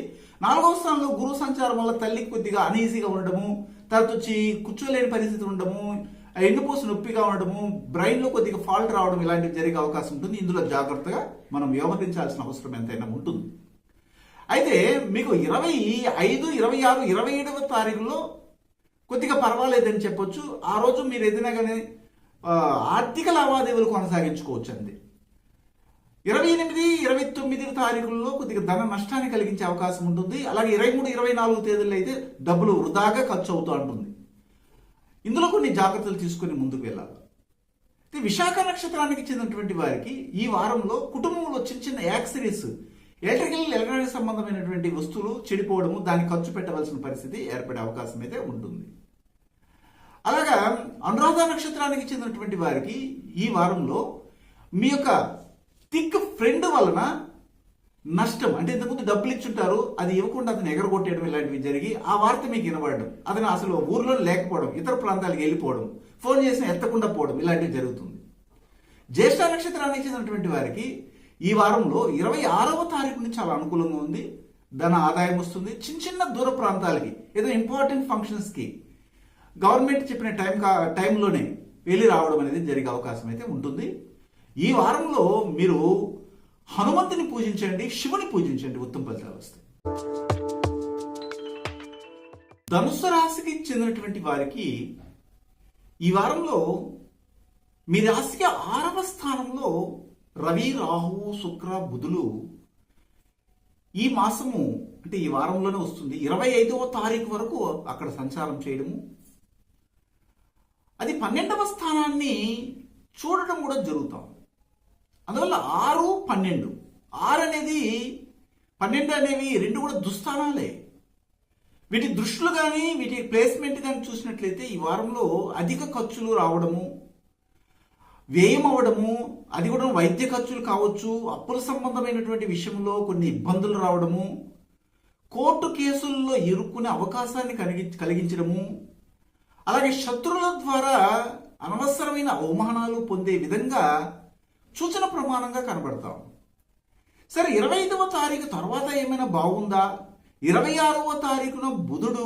4వ స్థానంలో గురు సంచారం వల్ల తల్లికి కొద్దిగా అనీజీగా ఉండడము, తర్వాత వచ్చి కూర్చోలేని పరిస్థితి ఉండడము, ఎన్నుపోసు నొప్పిగా ఉండడము, బ్రెయిన్లో కొద్దిగా ఫాల్ట్ రావడం, ఇలాంటివి జరిగే అవకాశం ఉంటుంది. ఇందులో జాగ్రత్తగా మనం వ్యవహరించాల్సిన అవసరం ఎంతైనా ఉంటుంది. అయితే మీకు 25, 26, 27వ తారీఖులో కొద్దిగా పర్వాలేదని చెప్పొచ్చు. ఆ రోజు మీరు ఏదైనా కానీ ఆర్థిక లావాదేవీలు కొనసాగించుకోవచ్చు అంతే. 28, 29 తారీఖుల్లో కొద్దిగా ధన నష్టాన్ని కలిగించే అవకాశం ఉంటుంది. అలాగే 23, 24 తేదీల్లో అయితే డబ్బులు వృధాగా ఖర్చు అవుతూ ఉంటుంది. ఇందులో కొన్ని జాగ్రత్తలు తీసుకుని ముందుకు వెళ్ళాలి. విశాఖ నక్షత్రానికి చెందినటువంటి వారికి ఈ వారంలో కుటుంబంలో చిన్న చిన్న యాక్సిడెంట్స్, ఎలక్ట్రిక్ సంబంధమైనటువంటి వస్తువులు చెడిపోవడము, దానికి ఖర్చు పెట్టవలసిన పరిస్థితి ఏర్పడే అవకాశం అయితే ఉంటుంది. అలాగా అనురాధ నక్షత్రానికి చెందినటువంటి వారికి ఈ వారంలో మీ యొక్క థిక్ ఫ్రెండ్ వలన నష్టం, అంటే ఇంతకుముందు డబ్బులు ఇచ్చుంటారు, అది ఇవ్వకుండా అతను ఎగరగొట్టేయడం ఇలాంటివి జరిగి ఆ వార్త మీకు వినబడడం, అతను అసలు ఊర్లో లేకపోవడం, ఇతర ప్రాంతాలకు వెళ్ళిపోవడం, ఫోన్ చేసినా ఎత్తకుండా పోవడం, ఇలాంటివి జరుగుతుంది. జ్యేష్ఠ నక్షత్రానికి చెందినటువంటి వారికి ఈ వారంలో 26వ తారీఖు నుంచి చాలా అనుకూలంగా ఉంది. ధన ఆదాయం వస్తుంది. చిన్న చిన్న దూర ప్రాంతాలకి, ఏదో ఇంపార్టెంట్ ఫంక్షన్స్కి గవర్నమెంట్ చెప్పిన టైంలోనే వెళ్ళి రావడం అనేది జరిగే అవకాశం అయితే ఉంటుంది. ఈ వారంలో మీరు హనుమంతుని పూజించండి, శివుని పూజించండి, ఉత్తమ ఫలితాలు వస్తాయి. ధనుస్సు రాశికి చెందినటువంటి వారికి ఈ వారంలో మీ రాశికి 6వ స్థానంలో రవి, రాహు, శుక్ర, బుధులు ఈ మాసము అంటే ఈ వారంలోనే వస్తుంది. 25వ తారీఖు వరకు అక్కడ సంచారం చేయడము, అది 12వ స్థానాన్ని చూడటం కూడా జరుగుతాం. అందువల్ల 6, 12, 6 అనేది 12 అనేవి రెండు కూడా దుస్థానాలే. వీటి దృష్టిలు కానీ వీటి ప్లేస్మెంట్ కానీ చూసినట్లయితే ఈ వారంలో అధిక ఖర్చులు రావడము, వ్యయం అవ్వడము, అది కూడా వైద్య ఖర్చులు కావచ్చు, అప్పుల సంబంధమైనటువంటి విషయంలో కొన్ని ఇబ్బందులు రావడము, కోర్టు కేసుల్లో ఇరుక్కునే అవకాశాన్ని కలిగించడము, అలాగే శత్రువుల ద్వారా అనవసరమైన అవమానాలు పొందే విధంగా సూచన ప్రమాణంగా కనబడతాం. సరే, 25వ తారీఖు తర్వాత ఏమైనా బాగుందా? 26వ తారీఖున బుధుడు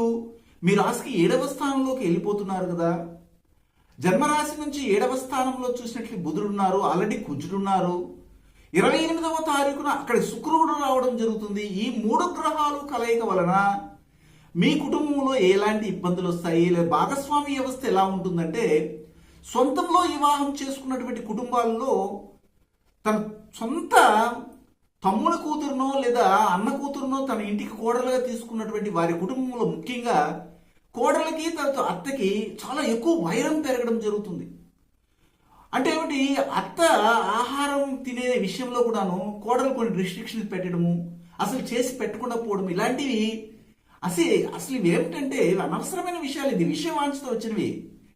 మీ రాశికి 7వ స్థానంలోకి వెళ్ళిపోతున్నారు కదా. జన్మరాశి నుంచి 7వ స్థానంలో చూసినట్లు బుధుడు ఉన్నారు, ఆల్రెడీ కుజుడున్నారు. 28వ తారీఖున అక్కడ శుక్రుడు రావడం జరుగుతుంది. ఈ 3 గ్రహాలు కలయిక వలన మీ కుటుంబంలో ఎలాంటి ఇబ్బందులు వస్తాయి, లేదా భాగస్వామి వ్యవస్థ ఎలా ఉంటుందంటే, సొంతంలో వివాహం చేసుకున్నటువంటి కుటుంబాల్లో తన సొంత తమ్ముల కూతురునో లేదా అన్న కూతురునో తన ఇంటికి కోడలుగా తీసుకున్నటువంటి వారి కుటుంబంలో ముఖ్యంగా కోడలకి తర్వాత అత్తకి చాలా ఎక్కువ వైరం పెరగడం జరుగుతుంది. అంటే ఏమిటి, అత్త ఆహారం తినే విషయంలో కూడాను కోడలు కొన్ని రిస్ట్రిక్షన్స్ పెట్టడము, అసలు చేసి పెట్టకుండా పోవడం, ఇలాంటివి అసలు ఇవి ఏమిటంటే ఇవి అనవసరమైన విషయాలు. ఇది విషయవాంఛతో వచ్చినవి.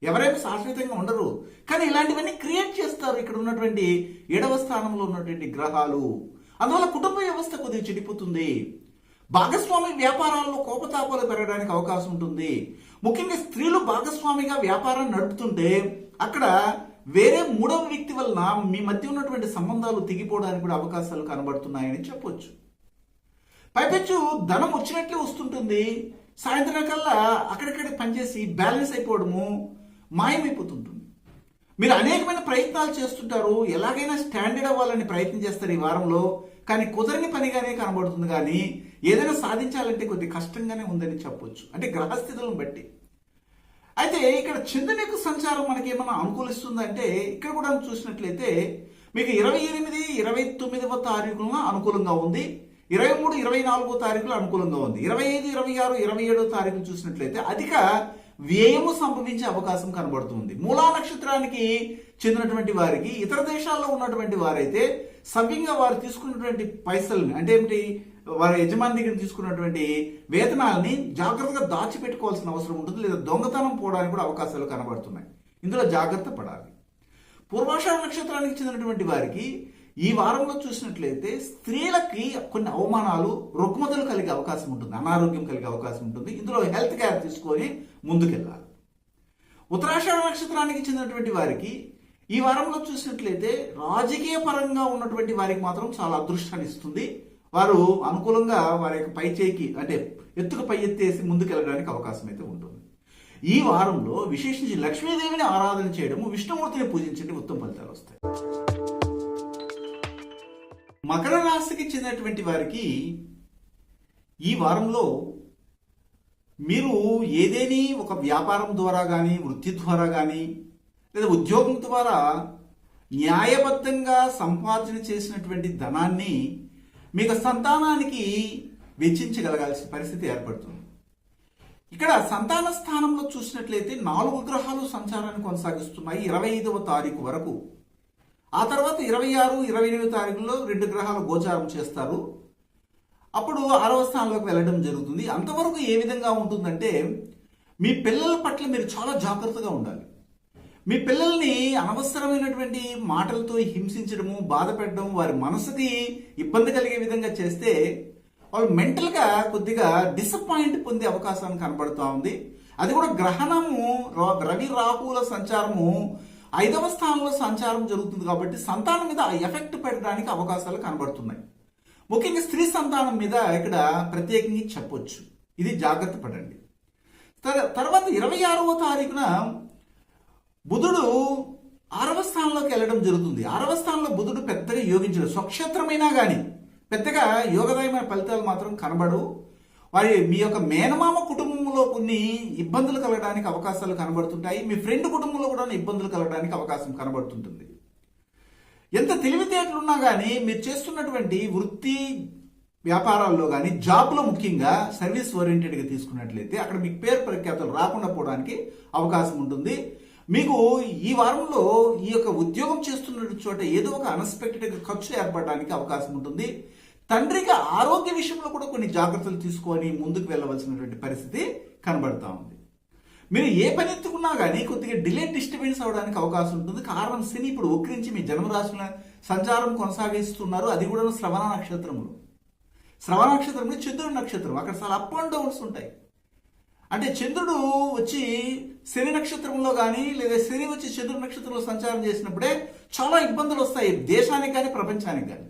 ఎవరైనా శాశ్వతంగా ఉండరు, కానీ ఇలాంటివన్నీ క్రియేట్ చేస్తారు ఇక్కడ ఉన్నటువంటి 7వ స్థానంలో ఉన్నటువంటి గ్రహాలు. అందువల్ల కుటుంబ వ్యవస్థ కొద్దిగా చెడిపోతుంది. భాగస్వామి వ్యాపారాల్లో కోపతాపాలు పెరగడానికి అవకాశం ఉంటుంది. ముఖ్యంగా స్త్రీలు భాగస్వామిగా వ్యాపారాన్ని నడుపుతుంటే అక్కడ వేరే 3వ వ్యక్తి వలన మీ మధ్య ఉన్నటువంటి సంబంధాలు తెగిపోవడానికి కూడా అవకాశాలు కనబడుతున్నాయని చెప్పొచ్చు. పైపెచ్చు ధనం వచ్చినట్లే వస్తుంటుంది, సాయంత్రం కల్లా అక్కడిక్కడ పనిచేసి బ్యాలెన్స్ అయిపోవడము మాయమైపోతుంటుంది. మీరు అనేకమైన ప్రయత్నాలు చేస్తుంటారు, ఎలాగైనా స్టాండర్డ్ అవ్వాలని ప్రయత్నం చేస్తారు ఈ వారంలో, కానీ కుదరని పనిగానే కనబడుతుంది. కానీ ఏదైనా సాధించాలంటే కొద్ది కష్టంగానే ఉందని చెప్పొచ్చు, అంటే గ్రహస్థితులను బట్టి. అయితే ఇక్కడ చంద్రుని యొక్క సంచారం మనకి ఏమైనా అనుకూలిస్తుందంటే ఇక్కడ కూడా చూసినట్లయితే మీకు 28, 29వ తారీఖున అనుకూలంగా ఉంది, 23, 24వ తారీఖులో అనుకూలంగా ఉంది. 25, 26, 27వ తారీఖులు చూసినట్లయితే అధిక వ్యయము సంభవించే అవకాశం కనబడుతుంది. మూలా నక్షత్రానికి చెందినటువంటి వారికి, ఇతర దేశాల్లో ఉన్నటువంటి వారైతే సవ్యంగా వారు తీసుకున్నటువంటి పైసల్ని, అంటే ఏమిటి, వారి యజమాని దగ్గర తీసుకున్నటువంటి వేతనాలని జాగ్రత్తగా దాచిపెట్టుకోవాల్సిన అవసరం ఉంటుంది, లేదా దొంగతనం పోవడానికి కూడా అవకాశాలు కనబడుతున్నాయి. ఇందులో జాగ్రత్త పడాలి. పూర్వాషాఢ నక్షత్రానికి చెందినటువంటి వారికి ఈ వారంలో చూసినట్లయితే స్త్రీలకి కొన్ని అవమానాలు, రుగ్మతలు కలిగే అవకాశం ఉంటుంది, అనారోగ్యం కలిగే అవకాశం ఉంటుంది. ఇందులో హెల్త్ కేర్ తీసుకొని ముందుకెళ్ళాలి. ఉత్తరాషాఢ నక్షత్రానికి చెందినటువంటి వారికి ఈ వారంలో చూసినట్లయితే రాజకీయ పరంగా ఉన్నటువంటి వారికి మాత్రం చాలా అదృష్టాన్ని ఇస్తుంది. వారు అనుకూలంగా వారి యొక్క పై చేయికి, అంటే ఎత్తుకు పై ఎత్తేసి ముందుకెళ్ళడానికి అవకాశం అయితే ఉంటుంది. ఈ వారంలో విశేషించి లక్ష్మీదేవిని ఆరాధన చేయడము, విష్ణుమూర్తిని పూజించండి, ఉత్తమ ఫలితాలు వస్తాయి. మకర రాశికి చెందినటువంటి వారికి ఈ వారంలో మీరు ఏదేని ఒక వ్యాపారం ద్వారా కానీ, వృత్తి ద్వారా కానీ, లేదా ఉద్యోగం ద్వారా న్యాయబద్ధంగా సంపాదన చేసినటువంటి ధనాన్ని మీకు సంతానానికి వెచ్చించగలగాల్సిన పరిస్థితి ఏర్పడుతుంది. ఇక్కడ సంతాన స్థానంలో చూసినట్లయితే 4 గ్రహాలు సంచారాన్ని కొనసాగిస్తున్నాయి 25వ తారీఖు వరకు. ఆ తర్వాత 26, 28 తారీఖుల్లో 2 గ్రహాలు గోచారం చేస్తారు. అప్పుడు 6వ స్థానంలోకి వెళ్ళడం జరుగుతుంది. అంతవరకు ఏ విధంగా ఉంటుందంటే మీ పిల్లల పట్ల మీరు చాలా జాగ్రత్తగా ఉండాలి. మీ పిల్లల్ని అనవసరమైనటువంటి మాటలతో హింసించడము, బాధ పెట్టడం, వారి మనసుకి ఇబ్బంది కలిగే విధంగా చేస్తే వాళ్ళు మెంటల్గా కొద్దిగా డిసప్పాయింట్ పొందే అవకాశం కనబడుతూ ఉంది. అది కూడా గ్రహణము, రవి రాహువుల సంచారము 5వ స్థానంలో సంచారం జరుగుతుంది కాబట్టి సంతానం మీద ఆ ఎఫెక్ట్ పెట్టడానికి అవకాశాలు కనబడుతున్నాయి. ముఖ్యంగా స్త్రీ సంతానం మీద ఇక్కడ ప్రత్యేకంగా చెప్పొచ్చు. ఇది జాగ్రత్త పడండి. తర్వాత 26వ తారీఖున బుధుడు 6వ స్థానంలోకి వెళ్ళడం జరుగుతుంది. 6వ స్థానంలో బుధుడు పెద్దగా యోగించడు, స్వక్షేత్రమైనా కానీ పెద్దగా యోగదాయమైన ఫలితాలు మాత్రం కనబడవు. మీ యొక్క మేనమామ కుటుంబంలో కొన్ని ఇబ్బందులు కలగడానికి అవకాశాలు కనబడుతుంటాయి. మీ ఫ్రెండ్ కుటుంబంలో కూడా ఇబ్బందులు కలగడానికి అవకాశం కనబడుతుంటుంది. ఎంత తెలివితేటలున్నా కానీ మీరు చేస్తున్నటువంటి వృత్తి వ్యాపారాల్లో కానీ, జాబ్లో ముఖ్యంగా సర్వీస్ ఓరియంటెడ్గా తీసుకున్నట్లయితే అక్కడ మీకు పేరు ప్రఖ్యాతలు రాకుండా పోవడానికి అవకాశం ఉంటుంది. మీకు ఈ వారంలో ఈ యొక్క ఉద్యోగం చేస్తున్న చోట ఏదో ఒక అన్ఎక్స్పెక్టెడ్గా ఖర్చు ఏర్పడడానికి అవకాశం ఉంటుంది. తండ్రికి ఆరోగ్య విషయంలో కూడా కొన్ని జాగ్రత్తలు తీసుకొని ముందుకు వెళ్ళవలసినటువంటి పరిస్థితి కనబడతా ఉంది. మీరు ఏ పని ఎత్తుకున్నా కానీ కొద్దిగా డిలే, డిస్టర్బెన్స్ అవడానికి అవకాశం ఉంటుంది. కారణం శని ఇప్పుడు వక్రించి మీ జన్మరాశుల సంచారం కొనసాగిస్తున్నారు. అది కూడా శ్రవణ నక్షత్రంలో. శ్రవణ నక్షత్రంలో చంద్రుడి నక్షత్రం, అక్కడ చాలా అప్ అండ్ డౌన్స్ ఉంటాయి. అంటే చంద్రుడు వచ్చి శని నక్షత్రంలో కానీ, లేదా శని వచ్చి చంద్రుడి నక్షత్రంలో సంచారం చేసినప్పుడే చాలా ఇబ్బందులు వస్తాయి దేశానికి కానీ, ప్రపంచానికి కానీ.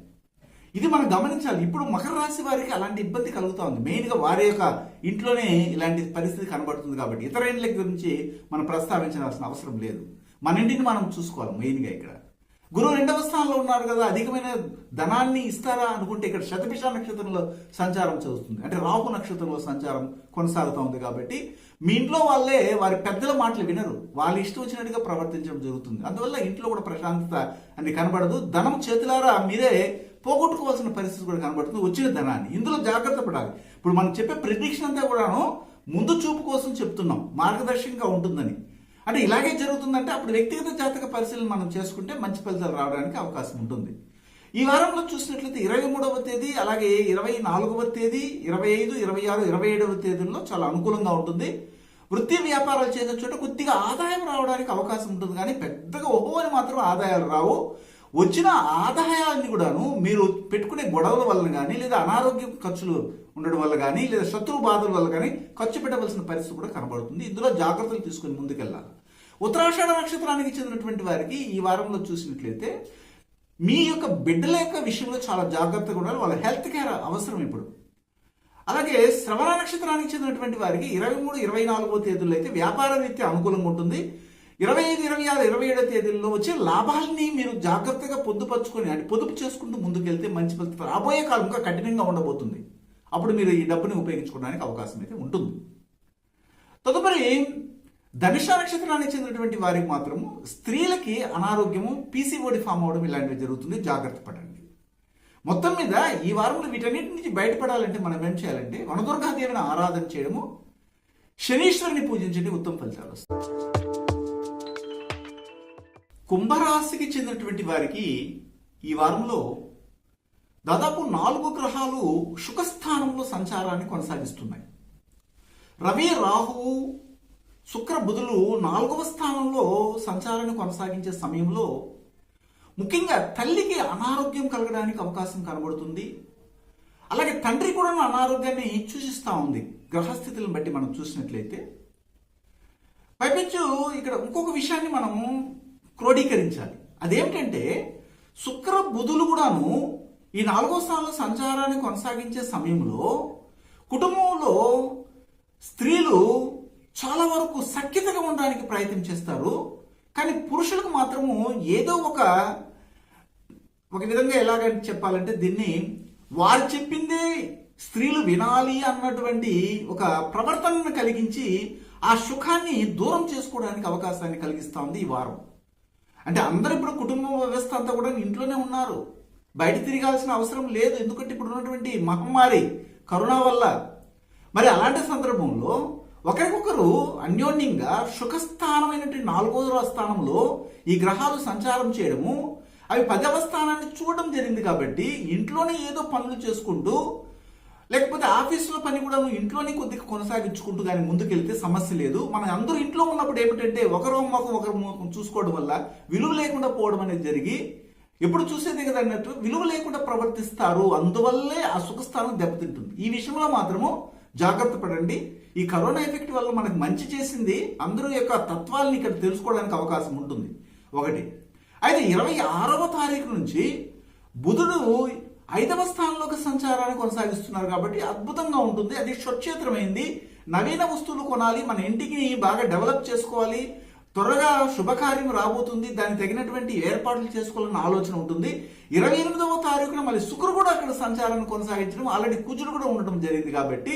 ఇది మనం గమనించాలి. ఇప్పుడు మకర రాశి వారికి అలాంటి ఇబ్బంది కలుగుతూ ఉంది. మెయిన్గా వారి యొక్క ఇంట్లోనే ఇలాంటి పరిస్థితి కనబడుతుంది కాబట్టి ఇతర ఇండ్ల గురించి మనం ప్రస్తావించాల్సిన అవసరం లేదు. మన ఇంటిని మనం చూసుకోవాలి. మెయిన్గా ఇక్కడ గురువు 2వ స్థానంలో ఉన్నారు కదా, అధికమైన ధనాన్ని ఇస్తారా అనుకుంటే ఇక్కడ శతభిష నక్షత్రంలో సంచారం చదువుతుంది, అంటే రాహు నక్షత్రంలో సంచారం కొనసాగుతూ ఉంది కాబట్టి మీ ఇంట్లో వాళ్ళే వారి పెద్దల మాటలు వినరు, వాళ్ళు ఇష్టం వచ్చినట్టుగా ప్రవర్తించడం జరుగుతుంది. అందువల్ల ఇంట్లో కూడా ప్రశాంతత అని కనబడదు. ధనం చేతులారా మీరే పోగొట్టుకోవాల్సిన పరిస్థితి కూడా కనబడుతుంది. వచ్చిన ధనాన్ని ఇందులో జాగ్రత్త పడాలి. ఇప్పుడు మనం చెప్పే ప్రిడిక్షన్ అంతా కూడాను ముందు చూపు కోసం చెప్తున్నాం, మార్గదర్శకంగా ఉంటుందని. అంటే ఇలాగే జరుగుతుందంటే అప్పుడు వ్యక్తిగత జాతక పరిశీలన మనం చేసుకుంటే మంచి ఫలితాలు రావడానికి అవకాశం ఉంటుంది. ఈ వారంలో చూసినట్లయితే 23వ తేదీ అలాగే 24వ తేదీ 25, 26, 27వ తేదీల్లో చాలా అనుకూలంగా ఉంటుంది. వృత్తి వ్యాపారాలు చేసే చోట కొద్దిగా ఆదాయం రావడానికి అవకాశం ఉంటుంది, కానీ పెద్దగా ఓహో అని మాత్రం ఆదాయాలు రావు. వచ్చిన ఆదాయాన్ని కూడాను మీరు పెట్టుకునే గొడవల వల్ల కానీ, లేదా అనారోగ్య ఖర్చులు ఉండడం వల్ల కానీ, లేదా శత్రు బాధల వల్ల కానీ ఖర్చు పెట్టవలసిన పరిస్థితి కూడా కనబడుతుంది. ఇందులో జాగ్రత్తలు తీసుకుని ముందుకెళ్ళాలి. ఉత్తరాషాఢ నక్షత్రానికి చెందినటువంటి వారికి ఈ వారంలో చూసినట్లయితే మీ యొక్క బిడ్డల యొక్క విషయంలో చాలా జాగ్రత్తగా ఉండాలి. వాళ్ళ హెల్త్ కేర్ అవసరం ఇప్పుడు. అలాగే శ్రవణ నక్షత్రానికి చెందినటువంటి వారికి 23, 24వ తేదీల్లో అయితే వ్యాపార రీత్యా అనుకూలంగా ఉంటుంది. 25, 26, 27వ తేదీల్లో వచ్చే లాభాలని మీరు జాగ్రత్తగా పొందుపరుచుకొని అంటే పొదుపు చేసుకుంటూ ముందుకెళ్తే మంచి ఫలితం రాబోయే కాలం ఇంకా కఠినంగా ఉండబోతుంది. అప్పుడు మీరు ఈ డబ్బుని ఉపయోగించుకోవడానికి అవకాశం అయితే ఉంటుంది. తదుపరి ధనుష నక్షత్రానికి చెందినటువంటి వారికి మాత్రము స్త్రీలకి అనారోగ్యము, పీసీఓడి ఫామ్ అవడం ఇలాంటివి జరుగుతుంది. జాగ్రత్త పడండి. మొత్తం మీద ఈ వారంలో వీటన్నిటి నుంచి బయటపడాలంటే మనం ఏం చేయాలంటే వనదుర్గాదేవిని ఆరాధన చేయడము, శనీశ్వరుని పూజించండి, ఉత్తమ ఫలితాలు వస్తాయి. కుంభరాశికి చెందినటువంటి వారికి ఈ వారంలో దాదాపు 4 గ్రహాలు శుభస్థానంలో సంచారాన్ని కొనసాగిస్తున్నాయి. రవి, రాహువు, శుక్ర, బుధులు 4వ స్థానంలో సంచారాన్ని కొనసాగించే సమయంలో ముఖ్యంగా తల్లికి అనారోగ్యం కలగడానికి అవకాశం కనబడుతుంది. అలాగే తండ్రి కూడా అనారోగ్యాన్ని సూచిస్తూ ఉంది గ్రహస్థితులను బట్టి మనం చూసినట్లయితే. పైపెచ్చు ఇక్కడ ఇంకొక విషయాన్ని మనం క్రోడీకరించాలి. అదేమిటంటే శుక్ర, బుధులు కూడాను ఈ 4వ స్థానంలో సంచారాన్ని కొనసాగించే సమయంలో కుటుంబంలో స్త్రీలు చాలా వరకు సఖ్యతగా ఉండడానికి ప్రయత్నం చేస్తారు. కానీ పురుషులకు మాత్రము ఏదో ఒక విధంగా ఎలాగని చెప్పాలంటే దీన్ని వారు చెప్పిందే స్త్రీలు వినాలి అన్నటువంటి ఒక ప్రవర్తనను కలిగించి ఆ సుఖాన్ని దూరం చేసుకోవడానికి అవకాశాన్ని కలిగిస్తూ ఉంది ఈ వారం. అంటే అందరూ ఇప్పుడు కుటుంబ వ్యవస్థ అంతా కూడా ఇంట్లోనే ఉన్నారు, బయట తిరగాల్సిన అవసరం లేదు. ఎందుకంటే ఇప్పుడు ఉన్నటువంటి మహమ్మారి కరోనా వల్ల. మరి అలాంటి సందర్భంలో ఒకరికొకరు అన్యోన్యంగా సుఖస్థానమైనటువంటి 4వ స్థానంలో ఈ గ్రహాలు సంచారం చేయడము, అవి 10వ స్థానాన్ని చూడడం జరిగింది. కాబట్టి ఇంట్లోనే ఏదో పనులు చేసుకుంటూ, లేకపోతే ఆఫీసులో పని కూడా ఇంట్లోనే కొద్దిగా కొనసాగించుకుంటూ కానీ ముందుకెళ్తే సమస్య లేదు. మనం అందరూ ఇంట్లో ఉన్నప్పుడు ఏమిటంటే ఒకరు ముఖం ఒకరు చూసుకోవడం వల్ల విలువ లేకుండా పోవడం అనేది జరిగి ఎప్పుడు చూసేది కదా అన్నట్టు విలువ లేకుండా ప్రవర్తిస్తారు. అందువల్లే ఆ సుఖస్థానం దెబ్బతింటుంది. ఈ విషయంలో మాత్రము జాగ్రత్త పడండి. ఈ కరోనా ఎఫెక్ట్ వల్ల మనకు మంచి చేసింది అందరూ యొక్క తత్వాలని ఇక్కడ తెలుసుకోవడానికి అవకాశం ఉంటుంది. ఒకటి అయితే 26వ తారీఖు నుంచి బుధుడు 5వ స్థానంలోకి సంచారాన్ని కొనసాగిస్తున్నారు కాబట్టి అద్భుతంగా ఉంటుంది. అది స్వచ్ఛేత్రమైంది. నవీన వస్తువులు కొనాలి, మన ఇంటికి బాగా డెవలప్ చేసుకోవాలి, త్వరగా శుభకార్యం రాబోతుంది, దానికి తగినటువంటి ఏర్పాట్లు చేసుకోవాలన్న ఆలోచన ఉంటుంది. 28వ తారీఖున మళ్ళీ శుక్రుడు కూడా అక్కడ సంచారాన్ని కొనసాగించడం, ఆల్రెడీ కుజుడు కూడా ఉండడం జరిగింది. కాబట్టి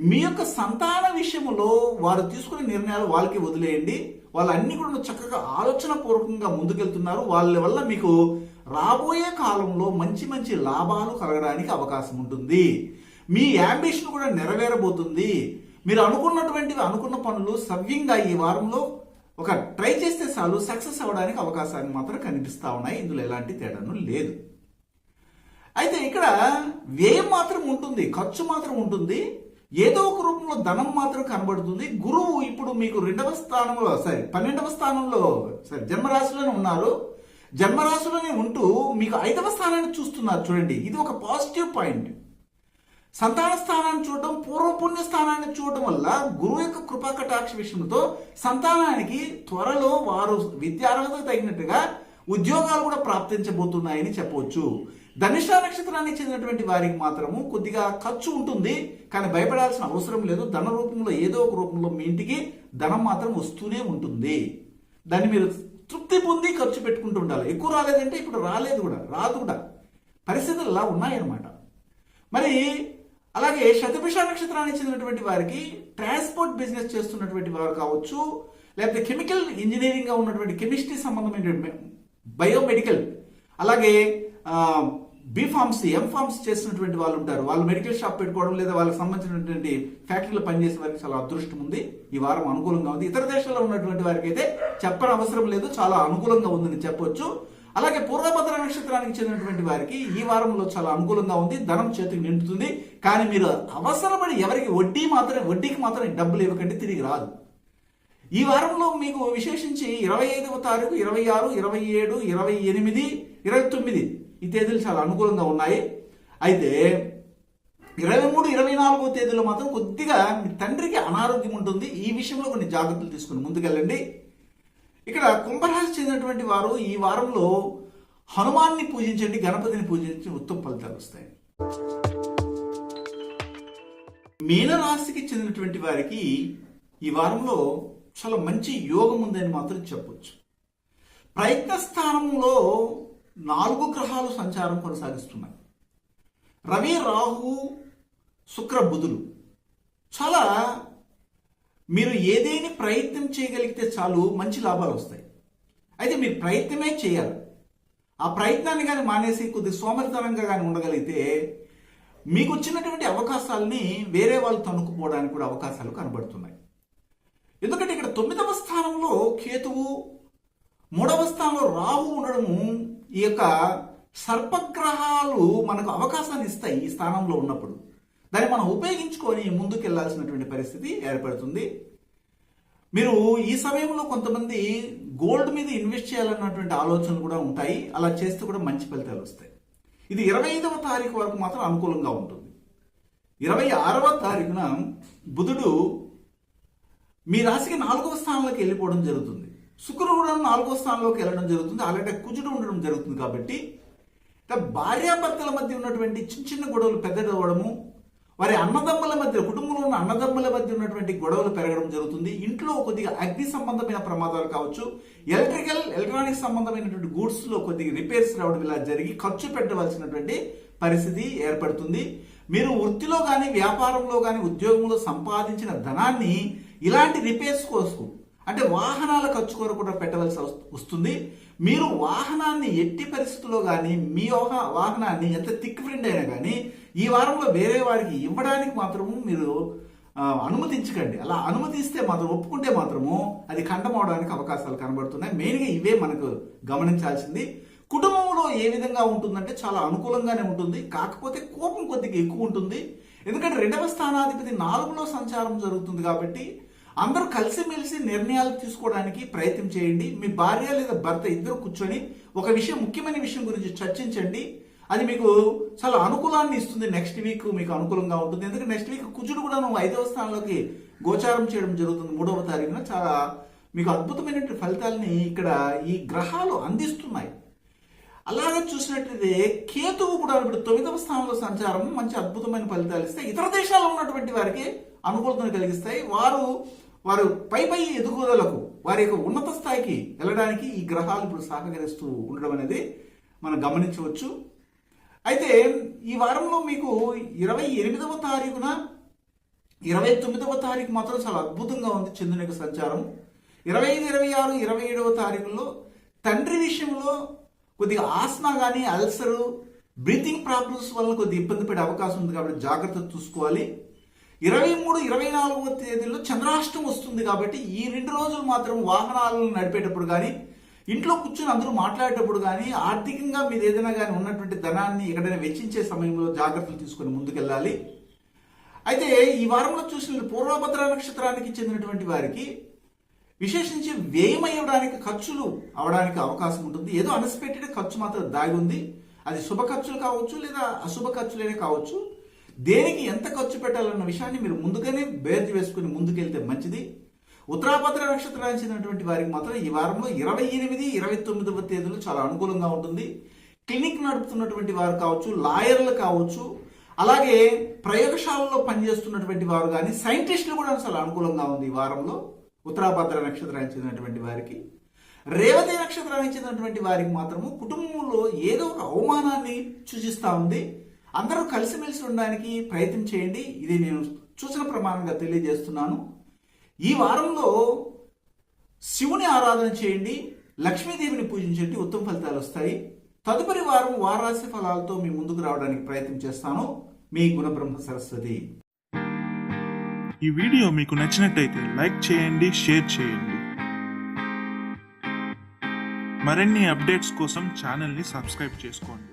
మీ యొక్క సంతాన విషయంలో వారు తీసుకునే నిర్ణయాలు వాళ్ళకి వదిలేయండి. వాళ్ళన్నీ కూడా చక్కగా ఆలోచన పూర్వకంగా ముందుకెళ్తున్నారు. వాళ్ళ వల్ల మీకు రాబోయే కాలంలో మంచి మంచి లాభాలు కలగడానికి అవకాశం ఉంటుంది. మీ యాంబిషన్ కూడా నెరవేరబోతుంది. మీరు అనుకున్న పనులు సవ్యంగా ఈ వారంలో ఒక ట్రై చేస్తే చాలు సక్సెస్ అవ్వడానికి అవకాశాలు మాత్రం కనిపిస్తా ఉన్నాయి. ఇందులో ఎలాంటి తేడాను లేదు. అయితే ఇక్కడ వ్యయం మాత్రం ఉంటుంది, ఖర్చు మాత్రం ఉంటుంది, ఏదో ఒక రూపంలో ధనం మాత్రం కనబడుతుంది. గురువు ఇప్పుడు మీకు 12వ స్థానంలో జన్మరాశిలోనే ఉన్నారు. జన్మరాశిలోనే ఉంటూ మీకు 5వ స్థానాన్ని చూస్తున్నారు. చూడండి, ఇది ఒక పాజిటివ్ పాయింట్. సంతాన స్థానాన్ని చూడడం, పూర్వపుణ్య స్థానాన్ని చూడడం వల్ల గురువు యొక్క కృపా కటాక్ష విషయంతో సంతానానికి త్వరలో వారు విద్యార్హతకు తగినట్టుగా ఉద్యోగాలు కూడా ప్రాప్తించబోతున్నాయని చెప్పవచ్చు. ధనుష నక్షత్రానికి చెందినటువంటి వారికి మాత్రము కొద్దిగా ఖర్చు ఉంటుంది, కానీ భయపడాల్సిన అవసరం లేదు. ధన రూపంలో ఏదో ఒక రూపంలో మీ ఇంటికి ధనం మాత్రం వస్తూనే ఉంటుంది. దాన్ని మీరు తృప్తి పొంది ఖర్చు పెట్టుకుంటూ ఉండాలి. ఎక్కువ రాలేదంటే ఇప్పుడు రాలేదు కూడా, రాదు కూడా, పరిస్థితులు అలా ఉన్నాయన్నమాట. మరి అలాగే శతభిష నక్షత్రానికి చెందినటువంటి వారికి ట్రాన్స్పోర్ట్ బిజినెస్ చేస్తున్నటువంటి వారు కావచ్చు, లేకపోతే కెమికల్ ఇంజనీరింగ్ గా ఉన్నటువంటి కెమిస్ట్రీ సంబంధమైన బయోమెడికల్, అలాగే బీఫార్మసీ, ఎంఫార్మసీ చేసినటువంటి వాళ్ళు ఉంటారు. వాళ్ళు మెడికల్ షాప్ పెట్టుకోవడం లేదా వాళ్ళకి సంబంధించినటువంటి ఫ్యాక్టరీలో పనిచేసే వారికి చాలా అదృష్టం ఉంది. ఈ వారం అనుకూలంగా ఉంది. ఇతర దేశాల్లో ఉన్నటువంటి వారికి అయితే చెప్పని అవసరం లేదు, చాలా అనుకూలంగా ఉందని చెప్పొచ్చు. అలాగే పూర్వభద్ర నక్షత్రానికి చెందినటువంటి వారికి ఈ వారంలో చాలా అనుకూలంగా ఉంది, ధనం చేతికి నిండుతుంది. కానీ మీరు అవసరపడి ఎవరికి వడ్డీకి మాత్రం డబ్బులు ఇవ్వకండి, తిరిగి రాదు. ఈ వారంలో మీకు విశేషించి 25వ తారీఖు, 26, 27, 28, 29 ఈ తేదీలు చాలా అనుకూలంగా ఉన్నాయి. అయితే 23, 24వ తేదీలో మాత్రం కొద్దిగా మీ తండ్రికి అనారోగ్యం ఉంటుంది. ఈ విషయంలో కొన్ని జాగ్రత్తలు తీసుకుని ముందుకెళ్ళండి. ఇక్కడ కుంభరాశి చెందినటువంటి వారు ఈ వారంలో హనుమాన్ని పూజించండి, గణపతిని పూజించి ఉత్తమ ఫలితాలు వస్తాయి. మీనరాశికి చెందినటువంటి వారికి ఈ వారంలో చాలా మంచి యోగం ఉందని మాత్రం చెప్పొచ్చు. ప్రయత్న స్థానంలో 4 గ్రహాలు సంచారం కొనసాగిస్తున్నాయి. రవి, రాహు, శుక్ర, బుధులు. చాలా మీరు ఏదేని ప్రయత్నం చేయగలిగితే చాలు మంచి లాభాలు వస్తాయి. అయితే మీరు ప్రయత్నమే చేయాలి. ఆ ప్రయత్నాన్ని కానీ మానేసి కొద్దిగా సోమరితనంగా కానీ ఉండగలిగితే మీకు వచ్చినటువంటి అవకాశాలని వేరే వాళ్ళు తనుకుపోవడానికి కూడా అవకాశాలు కనబడుతున్నాయి. ఎందుకంటే ఇక్కడ 9వ స్థానంలో కేతువు, 3వ స్థానంలో రాహు ఉండడము ఈ యొక్క సర్పగ్రహాలు మనకు అవకాశాన్ని ఇస్తాయి. ఈ స్థానంలో ఉన్నప్పుడు దాన్ని మనం ఉపయోగించుకొని ముందుకెళ్లాల్సినటువంటి పరిస్థితి ఏర్పడుతుంది. మీరు ఈ సమయంలో కొంతమంది గోల్డ్ మీద ఇన్వెస్ట్ చేయాలన్నటువంటి ఆలోచనలు కూడా ఉంటాయి. అలా చేస్తే కూడా మంచి ఫలితాలు వస్తాయి. ఇది 25వ తారీఖు వరకు మాత్రం అనుకూలంగా ఉంటుంది. 26వ తారీఖున బుధుడు మీ రాశికి 4వ స్థానంలోకి వెళ్ళిపోవడం జరుగుతుంది. శుక్రుడు కూడా 4వ స్థానంలోకి వెళ్ళడం జరుగుతుంది. అలాగే కుజుడు ఉండడం జరుగుతుంది. కాబట్టి భార్యాభర్తల మధ్య ఉన్నటువంటి చిన్న చిన్న గొడవలు అవ్వడము, వారి అన్నదమ్ముల మధ్య, కుటుంబంలో ఉన్న అన్నదమ్ముల మధ్య ఉన్నటువంటి గొడవలు పెరగడం జరుగుతుంది. ఇంట్లో కొద్దిగా అగ్ని సంబంధమైన ప్రమాదాలు కావచ్చు, ఎలక్ట్రానిక్ సంబంధమైనటువంటి గూడ్స్ లో కొద్దిగా రిపేర్స్ రావడం ఇలా జరిగి ఖర్చు పెట్టవలసినటువంటి పరిస్థితి ఏర్పడుతుంది. మీరు వృత్తిలో కానీ, వ్యాపారంలో కానీ, ఉద్యోగంలో సంపాదించిన ధనాన్ని ఇలాంటి రిపేర్స్ కోసం, అంటే వాహనాల ఖర్చు కొరకు కూడా పెట్టవలసి వస్తుంది. మీరు వాహనాన్ని ఎట్టి పరిస్థితుల్లో కానీ, మీ వాహనాన్ని ఎంత థిక్ ఫ్రెండ్ అయినా కానీ ఈ వారంలో వేరే వారికి ఇవ్వడానికి మాత్రము మీరు అనుమతించకండి. అలా అనుమతిస్తే మాత్రం, ఒప్పుకుంటే మాత్రము అది ఖండం అవడానికి అవకాశాలు కనబడుతున్నాయి. మెయిన్గా ఇవే మనకు గమనించాల్సింది. కుటుంబంలో ఏ విధంగా ఉంటుందంటే చాలా అనుకూలంగానే ఉంటుంది. కాకపోతే కోపం కొద్దిగా ఎక్కువ ఉంటుంది. ఎందుకంటే 2వ స్థానాధిపతి 4లో సంచారం జరుగుతుంది. కాబట్టి అందరూ కలిసిమెలిసి నిర్ణయాలు తీసుకోవడానికి ప్రయత్నం చేయండి. మీ భార్య లేదా భర్త ఇద్దరు కూర్చొని ఒక విషయం, ముఖ్యమైన విషయం గురించి చర్చించండి. అది మీకు చాలా అనుకూలాన్ని ఇస్తుంది. నెక్స్ట్ వీక్ మీకు అనుకూలంగా ఉంటుంది. ఎందుకంటే నెక్స్ట్ వీక్ కుజుడు కూడా 5వ స్థానంలోకి గోచారం చేయడం జరుగుతుంది 3వ తారీఖున. చాలా మీకు అద్భుతమైనటువంటి ఫలితాలని ఇక్కడ ఈ గ్రహాలు అందిస్తున్నాయి. అలాగే చూసినట్లయితే కేతువు కూడా ఇప్పుడు 9వ స్థానంలో సంచారం మంచి అద్భుతమైన ఫలితాలు ఇస్తాయి. ఇతర దేశాల్లో ఉన్నటువంటి వారికి అనుకూలతను కలిగిస్తాయి. వారు పై ఎదుగుదలకు, వారి యొక్క ఉన్నత స్థాయికి వెళ్ళడానికి ఈ గ్రహాలు ఇప్పుడు సహకరిస్తూ ఉండడం అనేది మనం గమనించవచ్చు. అయితే ఈ వారంలో మీకు 28వ తారీఖున, 29వ తారీఖు మాత్రం చాలా అద్భుతంగా ఉంది చంద్రుని యొక్క సంచారం. 25, 26, 27వ తారీఖుల్లో తండ్రి విషయంలో కొద్దిగా ఆస్మా కానీ, అల్సరు, బ్రీతింగ్ ప్రాబ్లమ్స్ వల్ల కొద్దిగా ఇబ్బంది పడే అవకాశం ఉంది. కాబట్టి జాగ్రత్త చూసుకోవాలి. 23, 24వ తేదీల్లో చంద్రాష్టం వస్తుంది. కాబట్టి ఈ 2 రోజులు మాత్రం వాహనాలను నడిపేటప్పుడు కానీ, ఇంట్లో కూర్చొని అందరూ మాట్లాడేటప్పుడు కానీ, ఆర్థికంగా మీరు ఏదైనా కానీ ఉన్నటువంటి ధనాన్ని ఎక్కడైనా వెచ్చించే సమయంలో జాగ్రత్తలు తీసుకొని ముందుకెళ్ళాలి. అయితే ఈ వారంలో చూసిన పూర్వభద్ర నక్షత్రానికి చెందినటువంటి వారికి విశేషించి వ్యయమయ్యడానికి, ఖర్చులు అవడానికి అవకాశం ఉంటుంది. ఏదో అన్ఎక్స్పెక్టెడ్ ఖర్చు మాత్రం దాగి ఉంది. అది శుభ ఖర్చులు కావచ్చు లేదా అశుభ ఖర్చులనే కావచ్చు. దేనికి ఎంత ఖర్చు పెట్టాలన్న విషయాన్ని మీరు ముందుగానే బేర్చి వేసుకుని ముందుకెళ్తే మంచిది. ఉత్తరాభద్ర నక్షత్రానికి చెందినటువంటి వారికి మాత్రం ఈ వారంలో 28, 29వ తేదీలు చాలా అనుకూలంగా ఉంటుంది. క్లినిక్ నడుపుతున్నటువంటి వారు కావచ్చు, లాయర్లు కావచ్చు, అలాగే ప్రయోగశాలలో పనిచేస్తున్నటువంటి వారు కానీ, సైంటిస్టులు కూడా చాలా అనుకూలంగా ఉంది ఈ వారంలో ఉత్తరాభద్ర నక్షత్రానికి చెందినటువంటి వారికి. రేవతి నక్షత్రానికి చెందినటువంటి వారికి మాత్రము కుటుంబంలో ఏదో ఒక అవమానాన్ని సూచిస్తూ ఉంది. అందరూ కలిసిమెలిసి ఉండడానికి ప్రయత్నం చేయండి. ఇది నేను సూచన ప్రమాణంగా తెలియజేస్తున్నాను. ఈ వారంలో శివుని ఆరాధన చేయండి, లక్ష్మీదేవిని పూజించండి, ఉత్తమ ఫలితాలు వస్తాయి. తదుపరి వారం వారాశి ఫలాలతో మీ ముందుకు రావడానికి ప్రయత్నం చేస్తాను. మీ గుణబ్రహ్మ సరస్వతి. ఈ వీడియో మీకు నచ్చినట్టయితే లైక్ చేయండి, షేర్ చేయండి. మరిన్ని అప్డేట్స్ కోసం ఛానల్ని సబ్స్క్రైబ్ చేసుకోండి.